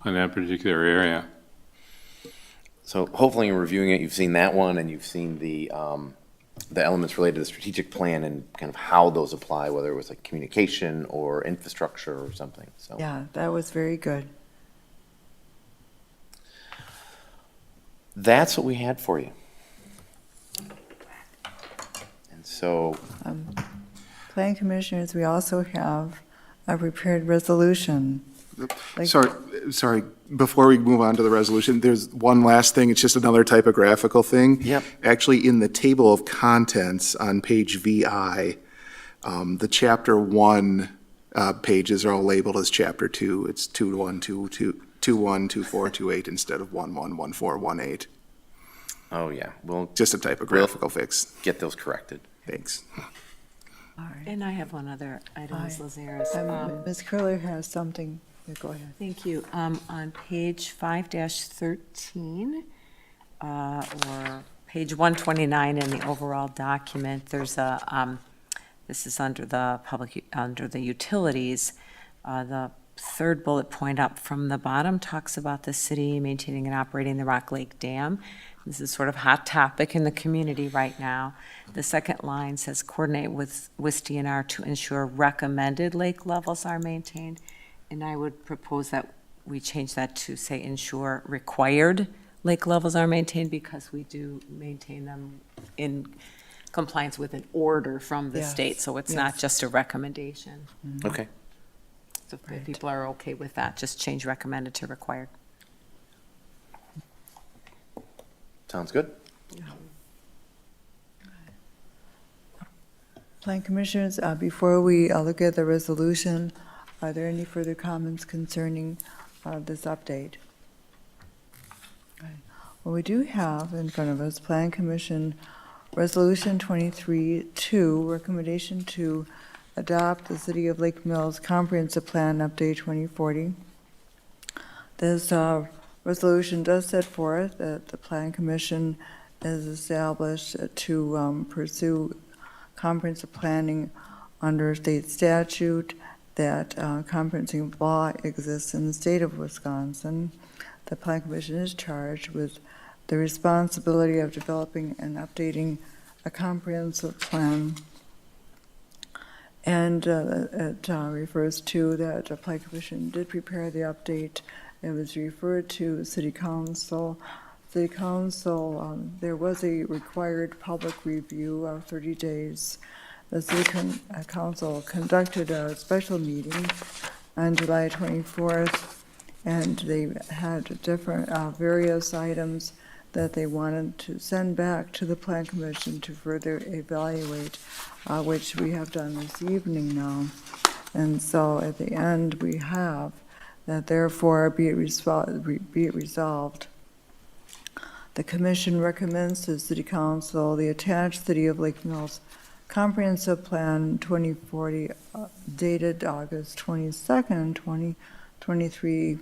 that particular area. So hopefully in reviewing it, you've seen that one, and you've seen the elements related to the strategic plan and kind of how those apply, whether it was like communication or infrastructure or something, so. Yeah, that was very good. That's what we had for you. And So, Planning Commissioners, we also have a prepared resolution. Like- Sorry, before we move on to the resolution, there's one last thing, it's just another typographical thing. Yep. Actually, in the table of contents on page VI, the chapter 1 pages are all labeled as chapter 2. It's 2-1, 2-2, 2-1, 2-4, 2-8 instead of 1-1, 1-4, 1-8. oh yeah, we'll Just a typographical fix. get those corrected. Thanks. All right. And I have one other item, Ms. Aye. Lazares. Ms. Curler has something. Yeah, go ahead. Thank you. On page 5-13, or page 129 in the overall document, there's a, this is under the utilities. The third bullet point up from the bottom talks about the city maintaining and operating the Rock Lake Dam. This is sort of hot topic in the community right now. The second line says coordinate with DNR to ensure recommended lake levels are maintained. And I would propose that we change that to say ensure required lake levels are maintained, because we do maintain them in compliance with an order from the Yes, state. So it's not yes. just a recommendation. Okay. So if people are okay with that, just change recommended to required. Sounds good. Plan Commissioners, before we look at the resolution, are there any further comments concerning this update? Okay. Well, we do have in front of us Plan Commission Resolution 23-2, recommendation to adopt the City of Lake Mills Comprehensive Plan Update 2040. This resolution does set forth that the Plan Commission is established to pursue comprehensive planning under state statute, that comprehensive law exists in the state of Wisconsin. The Plan Commission is charged with the responsibility of developing and updating a comprehensive plan. And it refers to that the Plan Commission did prepare the update. It was referred to City Council. City Council, there was a required public review of 30 days. The City Council conducted a special meeting on July 24th, and they had different, various items that they wanted to send back to the Plan Commission to further evaluate, which we have done this evening now. And so at the end, we have that therefore be it resolved. The Commission recommends to the City Council the attached City of Lake Mills Comprehensive Plan 2040 dated August 22nd, 2023,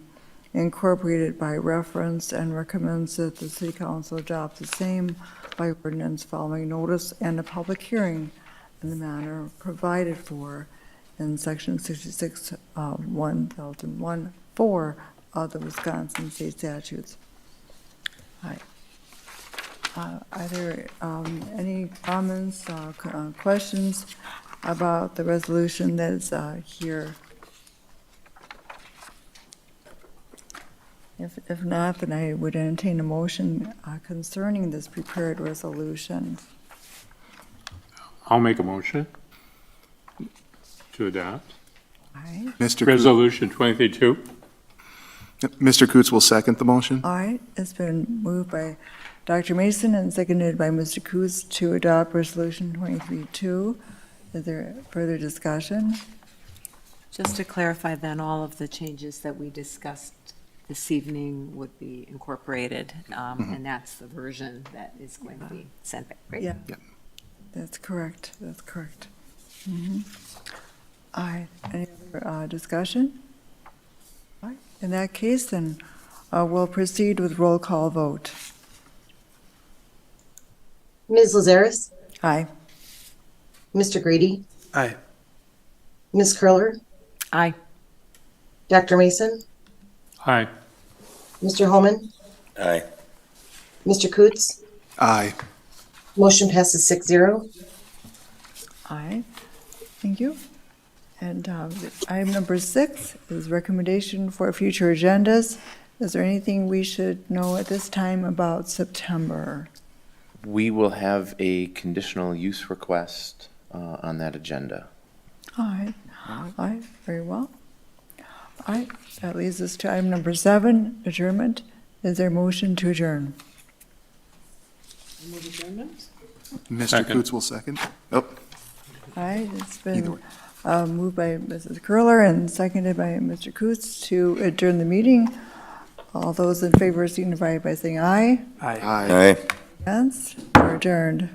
incorporated by reference, and recommends that the City Council adopt the same by ordinance following notice and a public hearing in the manner provided for in Section 66, 1001-4 of the Wisconsin State Statutes. Hi. Are there any comments, questions about the resolution that is here? If not, then I would entertain a motion concerning this prepared resolution. I'll make a motion to adopt Mr. Coots, Resolution 23-2. Mr. Coots will second the motion. All right, it's been moved by Dr. Mason and seconded by Mr. Coots to adopt Resolution 23-2. Is there further discussion? Just to clarify then, all of the changes that we discussed this evening would be incorporated, and that's the version that is going to be sent back, right? Yeah. Yep. That's correct, that's correct. Mhm. All right, any other discussion? All right, in that case, then, we'll proceed with roll call vote. Ms. Lazares, Aye. Mr. Grady, Aye. Ms. Curler, Aye. Dr. Mason, Aye. Mr. Holman, Aye. Mr. Coots. Aye. Motion passes 6-0. All right, thank you. And item number 6 is recommendation for future agendas. Is there anything we should know at this time about September? We will have a conditional use request on that agenda. All right, very well. All right, that leads us to item number 7, adjournment. Is there a motion to adjourn? Mr. Second. Coots will second. Oh, All right, it's Either been way. moved by Mrs. Curler and seconded by Mr. Coots to adjourn the meeting. All those in favor signify by saying aye. Aye. aye. Against, or adjourned.